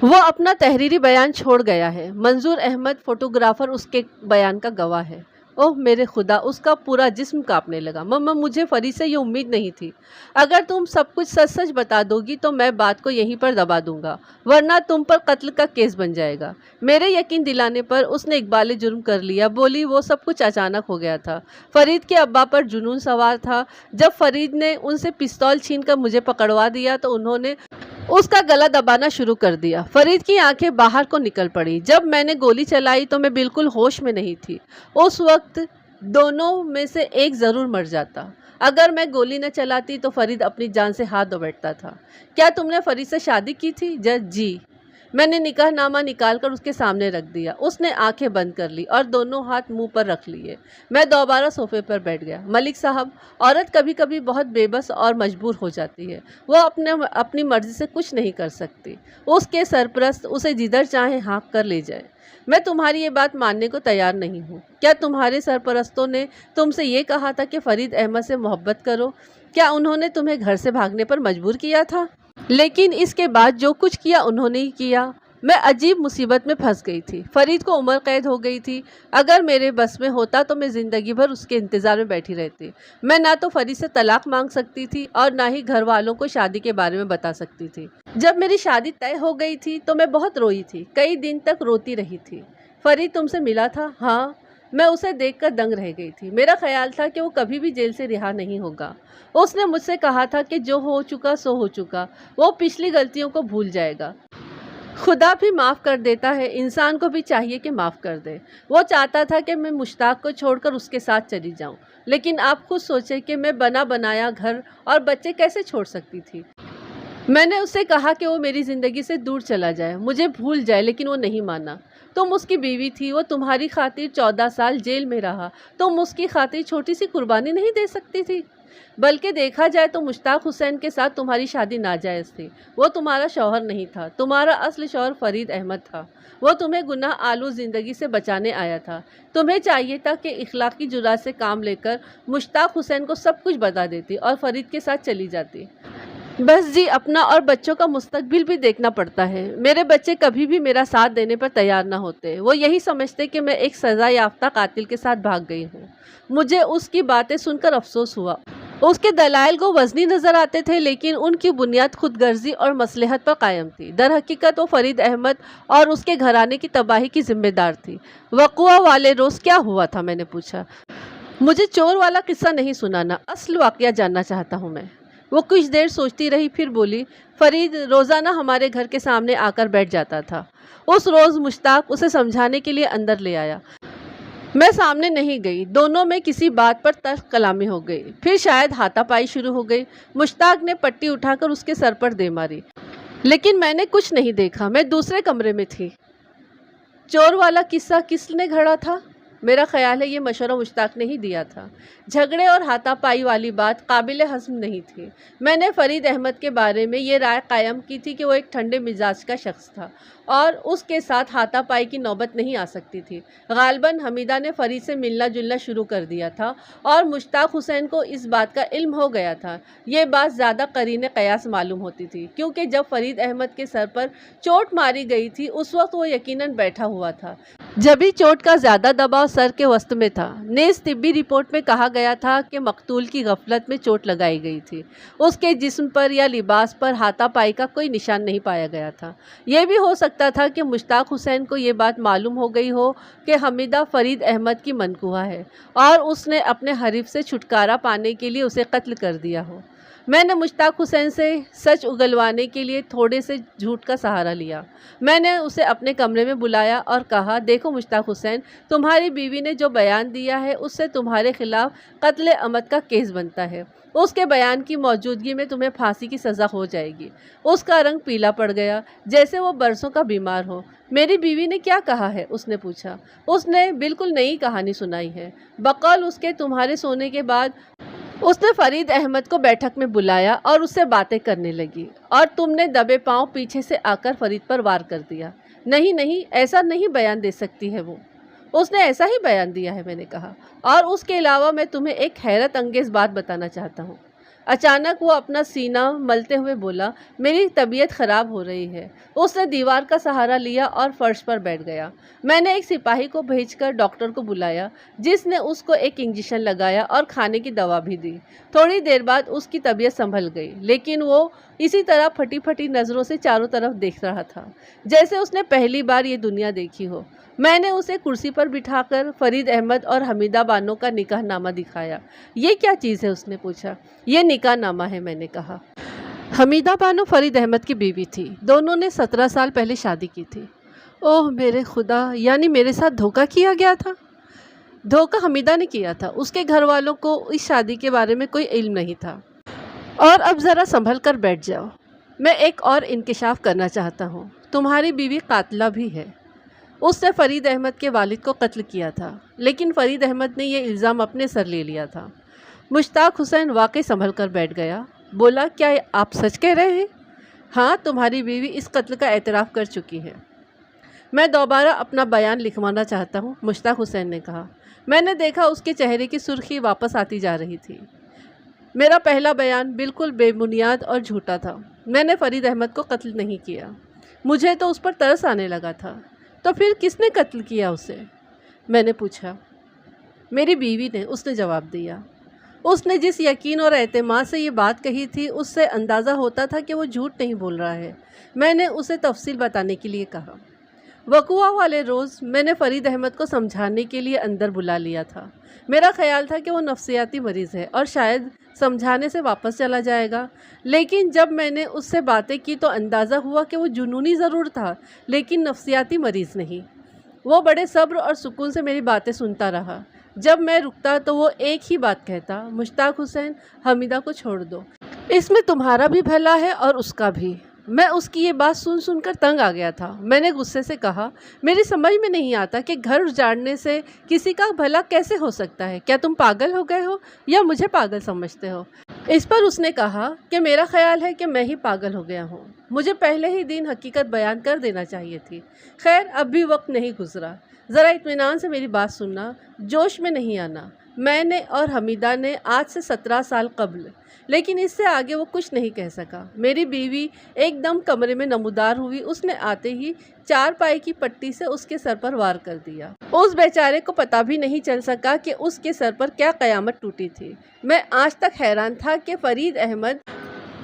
वो अपना तहरीरी बयान छोड़ गया है। मंजूर अहमद फोटोग्राफर उसके बयान का गवाह है। ओह मेरे खुदा, उसका पूरा जिस्म कांपने लगा। मम्मा, मुझे फरीद से ये उम्मीद नहीं थी। अगर तुम सब कुछ सच सच बता दोगी तो मैं बात को यहीं पर दबा दूंगा, वरना तुम पर कत्ल का केस बन जाएगा। मेरे यकीन दिलाने पर उसने इकबाल जुर्म कर लिया। बोली, वो सब कुछ अचानक हो गया था। फरीद के अब्बा पर जुनून सवार था। जब फरीद ने उनसे पिस्तौल छीनकर मुझे पकड़वा दिया तो उन्होंने उसका गला दबाना शुरू कर दिया। फरीद की आंखें बाहर को निकल पड़ी। जब मैंने गोली चलाई तो मैं बिल्कुल होश में नहीं थी। उस वक्त दोनों में से एक ज़रूर मर जाता। अगर मैं गोली न चलाती तो फरीद अपनी जान से हाथ धो बैठता था। क्या तुमने फरीद से शादी की थी? जज जी। میں نے نکاح نامہ نکال کر اس کے سامنے رکھ دیا۔ اس نے آنکھیں بند کر لی اور دونوں ہاتھ منہ پر رکھ لیے۔ میں دوبارہ صوفے پر بیٹھ گیا۔ ملک صاحب، عورت کبھی کبھی بہت بے بس اور مجبور ہو جاتی ہے۔ وہ اپنی مرضی سے کچھ نہیں کر سکتی۔ اس کے سرپرست اسے جدھر چاہیں ہانک کر لے جائے۔ میں تمہاری یہ بات ماننے کو تیار نہیں ہوں۔ کیا تمہارے سرپرستوں نے تم سے یہ کہا تھا کہ فرید احمد سے محبت کرو؟ کیا انہوں نے تمہیں گھر سے بھاگنے پر مجبور کیا تھا؟ لیکن اس کے بعد جو کچھ کیا انہوں نے ہی کیا۔ میں عجیب مصیبت میں پھنس گئی تھی۔ فرید کو عمر قید ہو گئی تھی۔ اگر میرے بس میں ہوتا تو میں زندگی بھر اس کے انتظار میں بیٹھی رہتی۔ میں نہ تو فرید سے طلاق مانگ سکتی تھی اور نہ ہی گھر والوں کو شادی کے بارے میں بتا سکتی تھی۔ جب میری شادی طے ہو گئی تھی تو میں بہت روئی تھی، کئی دن تک روتی رہی تھی۔ فرید تم سے ملا تھا؟ ہاں۔ میں اسے دیکھ کر دنگ رہ گئی تھی۔ میرا خیال تھا کہ وہ کبھی بھی جیل سے رہا نہیں ہوگا۔ اس نے مجھ سے کہا تھا کہ جو ہو چکا سو ہو چکا، وہ پچھلی غلطیوں کو بھول جائے گا۔ خدا بھی معاف کر دیتا ہے، انسان کو بھی چاہیے کہ معاف کر دے۔ وہ چاہتا تھا کہ میں مشتاق کو چھوڑ کر اس کے ساتھ چلی جاؤں، لیکن آپ خود سوچیں کہ میں بنا بنایا گھر اور بچے کیسے چھوڑ سکتی تھی۔ میں نے اسے کہا کہ وہ میری زندگی سے دور چلا جائے، مجھے بھول جائے، لیکن وہ نہیں مانا۔ تم اس کی بیوی تھی، وہ تمہاری خاطر 14 سال جیل میں رہا۔ تم اس کی خاطر چھوٹی سی قربانی نہیں دے سکتی تھی؟ بلکہ دیکھا جائے تو مشتاق حسین کے ساتھ تمہاری شادی ناجائز تھی۔ وہ تمہارا شوہر نہیں تھا، تمہارا اصل شوہر فرید احمد تھا۔ وہ تمہیں گناہ آلود زندگی سے بچانے آیا تھا۔ تمہیں چاہیے تھا کہ اخلاقی جرات سے کام لے کر مشتاق حسین کو سب کچھ بتا دیتی اور فرید کے ساتھ چلی جاتی۔ بس جی، اپنا اور بچوں کا مستقبل بھی دیکھنا پڑتا ہے۔ میرے بچے کبھی بھی میرا ساتھ دینے پر تیار نہ ہوتے۔ وہ یہی سمجھتے کہ میں ایک سزا یافتہ قاتل کے ساتھ بھاگ گئی ہوں۔ مجھے اس کی باتیں سن کر افسوس ہوا۔ اس کے دلائل کو وزنی نظر آتے تھے، لیکن ان کی بنیاد خود غرضی اور مصلحت پر قائم تھی۔ در حقیقت وہ فرید احمد اور اس کے گھرانے کی تباہی کی ذمہ دار تھی۔ وقوعہ والے روز کیا ہوا تھا؟ میں نے پوچھا۔ مجھے چور والا قصہ نہیں سنانا، اصل واقعہ جاننا چاہتا ہوں میں۔ وہ کچھ دیر سوچتی رہی، پھر بولی، فرید روزانہ ہمارے گھر کے سامنے آ کر بیٹھ جاتا تھا۔ اس روز مشتاق اسے سمجھانے کے لیے اندر لے آیا۔ میں سامنے نہیں گئی۔ دونوں میں کسی بات پر تلخ کلامی ہو گئی، پھر شاید ہاتھا پائی شروع ہو گئی۔ مشتاق نے پٹی اٹھا کر اس کے سر پر دے ماری، لیکن میں نے کچھ نہیں دیکھا، میں دوسرے کمرے میں تھی۔ چور والا قصہ کس نے گھڑا تھا؟ میرا خیال ہے یہ مشورہ مشتاق نے ہی دیا تھا۔ جھگڑے اور ہاتھا پائی والی بات قابل ہضم نہیں تھی۔ میں نے فرید احمد کے بارے میں یہ رائے قائم کی تھی کہ وہ ایک ٹھنڈے مزاج کا شخص تھا اور اس کے ساتھ ہاتھا پائی کی نوبت نہیں آ سکتی تھی۔ غالباً حمیدہ نے فرید سے ملنا جلنا شروع کر دیا تھا اور مشتاق حسین کو اس بات کا علم ہو گیا تھا۔ یہ بات زیادہ قرین قیاس معلوم ہوتی تھی، کیونکہ جب فرید احمد کے سر پر چوٹ ماری گئی تھی اس وقت وہ یقیناً بیٹھا ہوا تھا۔ جبھی چوٹ کا زیادہ دباؤ سر کے وسط میں تھا۔ نیز طبی رپورٹ میں کہا گیا تھا کہ مقتول کی غفلت میں چوٹ لگائی گئی تھی۔ اس کے جسم پر یا لباس پر ہاتھا پائی کا کوئی نشان نہیں پایا گیا تھا۔ یہ بھی ہو سکتا تھا کہ مشتاق حسین کو یہ بات معلوم ہو گئی ہو کہ حمیدہ فرید احمد کی منکوحہ ہے اور اس نے اپنے حریف سے چھٹکارا پانے کے لیے اسے قتل کر دیا ہو۔ میں نے مشتاق حسین سے سچ اگلوانے کے لیے تھوڑے سے جھوٹ کا سہارا لیا۔ میں نے اسے اپنے کمرے میں بلایا اور کہا، دیکھو مشتاق حسین، تمہاری بیوی نے جو بیان دیا ہے اس سے تمہارے خلاف قتل عمد کا کیس بنتا ہے۔ اس کے بیان کی موجودگی میں تمہیں پھانسی کی سزا ہو جائے گی۔ اس کا رنگ پیلا پڑ گیا، جیسے وہ برسوں کا بیمار ہو۔ میری بیوی نے کیا کہا ہے؟ اس نے پوچھا۔ اس نے بالکل نئی کہانی سنائی ہے۔ بقول اس کے تمہارے سونے کے بعد اس نے فرید احمد کو بیٹھک میں بلایا اور اس سے باتیں کرنے لگی، اور تم نے دبے پاؤں پیچھے سے آ کر فرید پر وار کر دیا۔ نہیں، ایسا نہیں بیان دے سکتی ہے وہ۔ اس نے ایسا ہی بیان دیا ہے، میں نے کہا، اور اس کے علاوہ میں تمہیں ایک حیرت انگیز بات بتانا چاہتا ہوں۔ اچانک وہ اپنا سینہ ملتے ہوئے بولا، میری طبیعت خراب ہو رہی ہے۔ اس نے دیوار کا سہارا لیا اور فرش پر بیٹھ گیا۔ میں نے ایک سپاہی کو بھیج کر ڈاکٹر کو بلایا، جس نے اس کو ایک انجیکشن لگایا اور کھانے کی دوا بھی دی۔ تھوڑی دیر بعد اس کی طبیعت سنبھل گئی، لیکن وہ اسی طرح پھٹی پھٹی نظروں سے چاروں طرف دیکھ رہا تھا، جیسے اس نے پہلی بار یہ دنیا دیکھی ہو۔ میں نے اسے کرسی پر بٹھا کر فرید احمد اور حمیدہ بانو کا نکاح نامہ دکھایا۔ یہ کیا چیز ہے؟ اس نے پوچھا۔ یہ نکاح نامہ ہے، میں نے کہا۔ حمیدہ بانو فرید احمد کی بیوی تھی۔ دونوں نے 17 سال پہلے شادی کی تھی۔ اوہ میرے خدا، یعنی میرے ساتھ دھوکہ کیا گیا تھا؟ دھوکہ حمیدہ نے کیا تھا۔ اس کے گھر والوں کو اس شادی کے بارے میں کوئی علم نہیں تھا۔ اور اب ذرا سنبھل کر بیٹھ جاؤ، میں ایک اور انکشاف کرنا چاہتا ہوں۔ تمہاری بیوی قاتلہ بھی ہے۔ اس نے فرید احمد کے والد کو قتل کیا تھا، لیکن فرید احمد نے یہ الزام اپنے سر لے لیا تھا۔ مشتاق حسین واقعی سنبھل کر بیٹھ گیا، بولا کیا آپ سچ کہہ رہے ہیں؟ ہاں، تمہاری بیوی اس قتل کا اعتراف کر چکی ہے۔ میں دوبارہ اپنا بیان لکھوانا چاہتا ہوں، مشتاق حسین نے کہا۔ میں نے دیکھا اس کے چہرے کی سرخی واپس آتی جا رہی تھی۔ میرا پہلا بیان بالکل بے بنیاد اور جھوٹا تھا۔ میں نے فرید احمد کو قتل نہیں کیا۔ مجھے تو اس پر ترس آنے لگا تھا۔ تو پھر کس نے قتل کیا اسے؟ میں نے پوچھا۔ میری بیوی نے، اس نے جواب دیا۔ اس نے جس یقین اور اعتماد سے یہ بات کہی تھی، اس سے اندازہ ہوتا تھا کہ وہ جھوٹ نہیں بول رہا ہے۔ میں نے اسے تفصیل بتانے کے لیے کہا۔ وقوعہ والے روز میں نے فرید احمد کو سمجھانے کے لیے اندر بلا لیا تھا۔ میرا خیال تھا کہ وہ نفسیاتی مریض ہے اور شاید سمجھانے سے واپس چلا جائے گا، لیکن جب میں نے اس سے باتیں کی تو اندازہ ہوا کہ وہ جنونی ضرور تھا لیکن نفسیاتی مریض نہیں۔ وہ بڑے صبر اور سکون سے میری باتیں سنتا رہا۔ جب میں رکتا تو وہ ایک ہی بات کہتا، مشتاق حسین، حمیدہ کو چھوڑ دو، اس میں تمہارا بھی بھلا ہے اور اس کا بھی۔ میں اس کی یہ بات سن سن کر تنگ آ گیا تھا۔ میں نے غصے سے کہا، میری سمجھ میں نہیں آتا کہ گھر اجاڑنے سے کسی کا بھلا کیسے ہو سکتا ہے؟ کیا تم پاگل ہو گئے ہو یا مجھے پاگل سمجھتے ہو؟ اس پر اس نے کہا کہ میرا خیال ہے کہ میں ہی پاگل ہو گیا ہوں۔ مجھے پہلے ہی دن حقیقت بیان کر دینا چاہیے تھی۔ خیر، اب بھی وقت نہیں گزرا۔ ذرا اطمینان سے میری بات سننا، جوش میں نہیں آنا۔ میں نے اور حمیدہ نے آج سے 17 سال قبل، لیکن اس سے آگے وہ کچھ نہیں کہہ سکا۔ میری بیوی ایک دم کمرے میں نمودار ہوئی۔ اس نے آتے ہی چارپائی کی پٹی سے اس کے سر پر وار کر دیا۔ اس بیچارے کو پتہ بھی نہیں چل سکا کہ اس کے سر پر کیا قیامت ٹوٹی تھی۔ میں آج تک حیران تھا کہ فرید احمد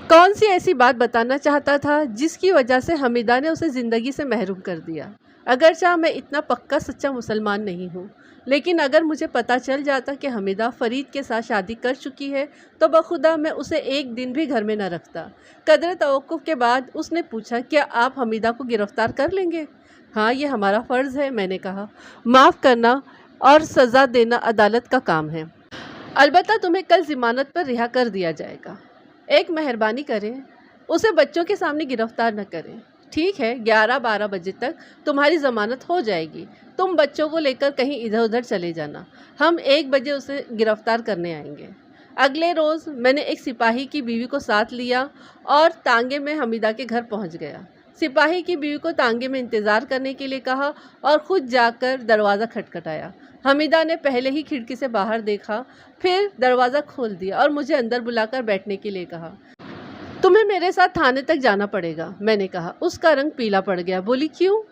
کون سی ایسی بات بتانا چاہتا تھا جس کی وجہ سے حمیدہ نے اسے زندگی سے محروم کر دیا۔ اگرچہ میں اتنا پکا سچا مسلمان نہیں ہوں، لیکن اگر مجھے پتہ چل جاتا کہ حمیدہ فرید کے ساتھ شادی کر چکی ہے تو بخدا میں اسے ایک دن بھی گھر میں نہ رکھتا۔ قدر توقف کے بعد اس نے پوچھا، کیا آپ حمیدہ کو گرفتار کر لیں گے؟ ہاں، یہ ہمارا فرض ہے، میں نے کہا۔ معاف کرنا اور سزا دینا عدالت کا کام ہے۔ البتہ تمہیں کل ضمانت پر رہا کر دیا جائے گا۔ ایک مہربانی کریں، اسے بچوں کے سامنے گرفتار نہ کریں۔ ٹھیک ہے، 11-12 بجے تک تمہاری ضمانت ہو جائے گی۔ تم بچوں کو لے کر کہیں ادھر ادھر چلے جانا، ہم 1 بجے اسے گرفتار کرنے آئیں گے۔ اگلے روز میں نے ایک سپاہی کی بیوی کو ساتھ لیا اور تانگے میں حمیدہ کے گھر پہنچ گیا۔ سپاہی کی بیوی کو تانگے میں انتظار کرنے کے لیے کہا اور خود جا کر دروازہ کھٹکھٹایا۔ حمیدہ نے پہلے ہی کھڑکی سے باہر دیکھا، پھر دروازہ کھول دیا اور مجھے اندر بلا کر بیٹھنے کے لیے کہا۔ تمہیں میرے ساتھ تھانے تک جانا پڑے گا، میں نے کہا۔ اس کا رنگ پیلا پڑ گیا۔ بولی، کیوں؟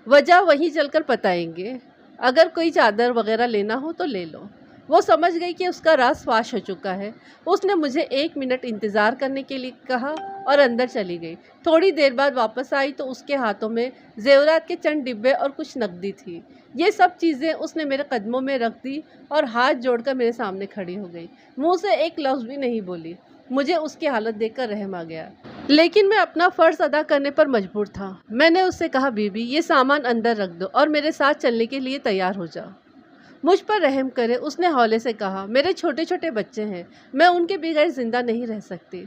وجہ وہیں چل کر بتائیں گے۔ اگر کوئی چادر وغیرہ لینا ہو تو لے لو۔ وہ سمجھ گئی کہ اس کا راز فاش ہو چکا ہے۔ اس نے مجھے 1 منٹ انتظار کرنے کے لیے کہا اور اندر چلی گئی۔ تھوڑی دیر بعد واپس آئی تو اس کے ہاتھوں میں زیورات کے چند ڈبے اور کچھ نقدی تھی۔ یہ سب چیزیں اس نے میرے قدموں میں رکھ دی اور ہاتھ جوڑ کر میرے سامنے کھڑی ہو گئی۔ منہ سے ایک لفظ بھی نہیں بولی۔ مجھے اس کی حالت دیکھ کر رحم آ گیا، لیکن میں اپنا فرض ادا کرنے پر مجبور تھا۔ میں نے اس سے کہا، بی بی، یہ سامان اندر رکھ دو اور میرے ساتھ چلنے کے لیے تیار ہو جاؤ۔ مجھ پر رحم کرے، اس نے ہولے سے کہا۔ میرے چھوٹے چھوٹے بچے ہیں، میں ان کے بغیر زندہ نہیں رہ سکتی۔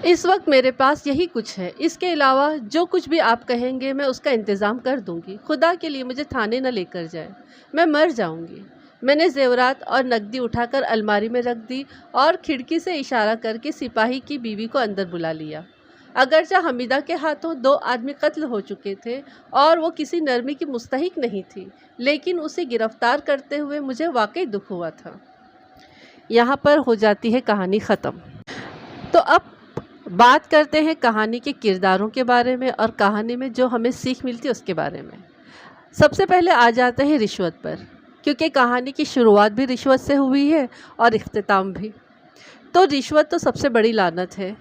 اس وقت میرے پاس یہی کچھ ہے، اس کے علاوہ جو کچھ بھی آپ کہیں گے میں اس کا انتظام کر دوں گی۔ خدا کے لیے مجھے تھانے نہ لے کر جائیں، میں مر جاؤں گی۔ میں نے زیورات اور نقدی اٹھا کر الماری میں رکھ دی اور کھڑکی سے اشارہ کر کے سپاہی کی بیوی کو اندر بلا لیا۔ اگرچہ حمیدہ کے ہاتھوں 2 آدمی قتل ہو چکے تھے اور وہ کسی نرمی کی مستحق نہیں تھی، لیکن اسے گرفتار کرتے ہوئے مجھے واقعی دکھ ہوا تھا۔ یہاں پر ہو جاتی ہے کہانی ختم۔ تو اب بات کرتے ہیں کہانی کے کرداروں کے بارے میں اور کہانی میں جو ہمیں سیکھ ملتی ہے اس کے بارے میں۔ سب سے پہلے آ جاتے ہیں رشوت پر، کیونکہ کہانی کی شروعات بھی رشوت سے ہوئی ہے اور اختتام بھی۔ تو رشوت تو سب سے بڑی لعنت ہے۔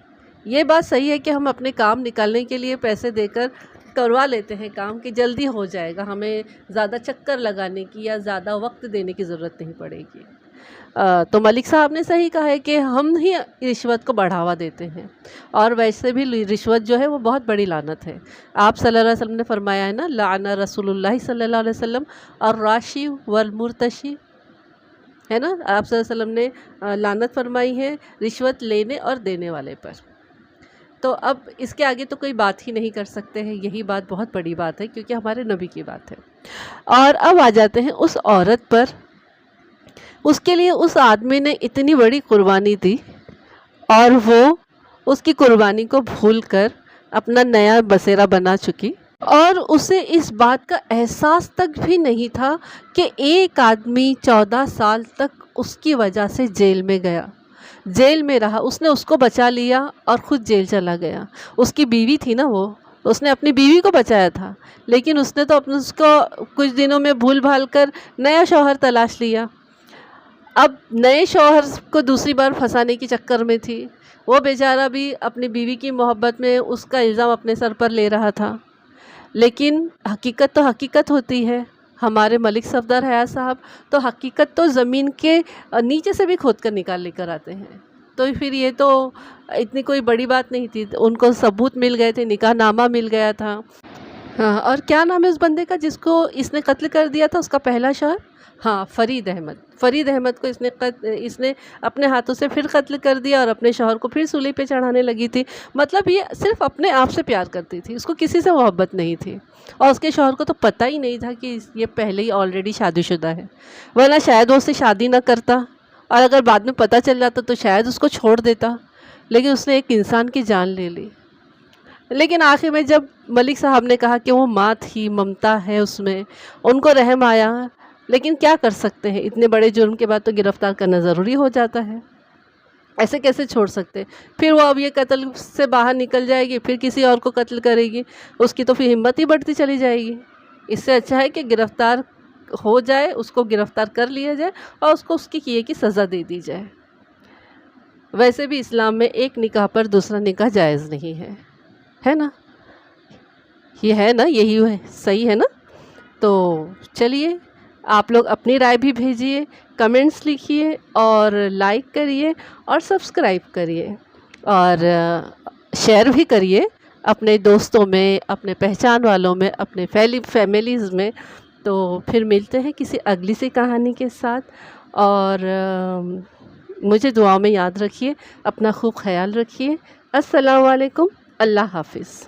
یہ بات صحیح ہے کہ ہم اپنے کام نکالنے کے لیے پیسے دے کر کروا لیتے ہیں کام کہ جلدی ہو جائے گا، ہمیں زیادہ چکر لگانے کی یا زیادہ وقت دینے کی ضرورت نہیں پڑے گی۔ تو ملک صاحب نے صحیح کہا ہے کہ ہم ہی رشوت کو بڑھاوا دیتے ہیں، اور ویسے بھی رشوت جو ہے وہ بہت بڑی لعنت ہے۔ آپ صلی اللہ علیہ وسلم نے فرمایا ہے نا، لعن رسول اللہ صلی اللہ علیہ وسلم الراشی والمرتشی، ہے نا، آپ صلی اللہ علیہ وسلم نے لعنت فرمائی ہے رشوت لینے اور دینے والے پر۔ تو اب اس کے آگے تو کوئی بات ہی نہیں کر سکتے ہیں، یہی بات بہت بڑی بات ہے کیونکہ ہمارے نبی کی بات ہے۔ اور اب آ جاتے ہیں اس عورت پر، اس کے لیے اس آدمی نے اتنی بڑی قربانی دی اور وہ اس کی قربانی کو بھول کر اپنا نیا بسیرا بنا چکی، اور اسے اس بات کا احساس تک بھی نہیں تھا کہ ایک آدمی 14 سال تک اس کی وجہ سے جیل میں گیا، جیل میں رہا، اس نے اس کو بچا لیا اور خود جیل چلا گیا۔ اس کی بیوی تھی نا، وہ اس نے اپنی بیوی کو بچایا تھا، لیکن اس نے تو اس کو کچھ دنوں میں بھول بھال کر نیا شوہر تلاش لیا۔ اب نئے شوہر کو دوسری بار پھنسانے کے چکر میں تھی، وہ بیچارہ بھی اپنی بیوی کی محبت میں اس کا الزام اپنے سر پر لے رہا تھا، لیکن حقیقت تو حقیقت ہوتی ہے۔ ہمارے ملک صفدر حیات صاحب تو حقیقت تو زمین کے نیچے سے بھی کھود کر نکال لے کر آتے ہیں، تو پھر یہ تو اتنی کوئی بڑی بات نہیں تھی، ان کو ثبوت مل گئے تھے، نکاح نامہ مل گیا تھا۔ ہاں، اور کیا نام ہے اس بندے کا جس کو اس نے قتل کر دیا تھا، اس کا پہلا شوہر؟ ہاں، فرید احمد۔ فرید احمد کو اس نے اپنے ہاتھوں سے پھر قتل کر دیا اور اپنے شوہر کو پھر سولی پہ چڑھانے لگی تھی۔ مطلب یہ صرف اپنے آپ سے پیار کرتی تھی، اس کو کسی سے محبت نہیں تھی، اور اس کے شوہر کو تو پتہ ہی نہیں تھا کہ یہ پہلے ہی آلریڈی شادی شدہ ہے، ورنہ شاید وہ اس سے شادی نہ کرتا، اور اگر بعد میں پتہ چل جاتا تو شاید اس کو چھوڑ دیتا، لیکن اس نے ایک انسان کی جان لے لی۔ لیکن آخر میں جب ملک صاحب نے کہا کہ وہ ماں تھی، ممتا ہے اس میں، ان کو رحم آیا، لیکن کیا کر سکتے ہیں، اتنے بڑے جرم کے بعد تو گرفتار کرنا ضروری ہو جاتا ہے، ایسے کیسے چھوڑ سکتے؟ پھر وہ اب یہ قتل سے باہر نکل جائے گی، پھر کسی اور کو قتل کرے گی، اس کی تو پھر ہمت ہی بڑھتی چلی جائے گی۔ اس سے اچھا ہے کہ گرفتار ہو جائے، اس کو گرفتار کر لیا جائے اور اس کو اس کی کیے کی سزا دے دی جائے۔ ویسے بھی اسلام میں ایک نکاح پر دوسرا نکاح جائز نہیں ہے نا؟ یہ ہے نا، یہی ہے، صحیح ہے نا؟ تو چلیے، آپ لوگ اپنی رائے بھی بھیجیے، کمنٹس لکھیے اور لائک کریے اور سبسکرائب کریے اور شیئر بھی کریے اپنے دوستوں میں، اپنے پہچان والوں میں، اپنے فیملیز میں۔ تو پھر ملتے ہیں کسی اگلی سی کہانی کے ساتھ، اور مجھے دعاؤں میں یاد رکھیے، اپنا خوب خیال رکھیے۔ السلام علیکم، اللہ حافظ۔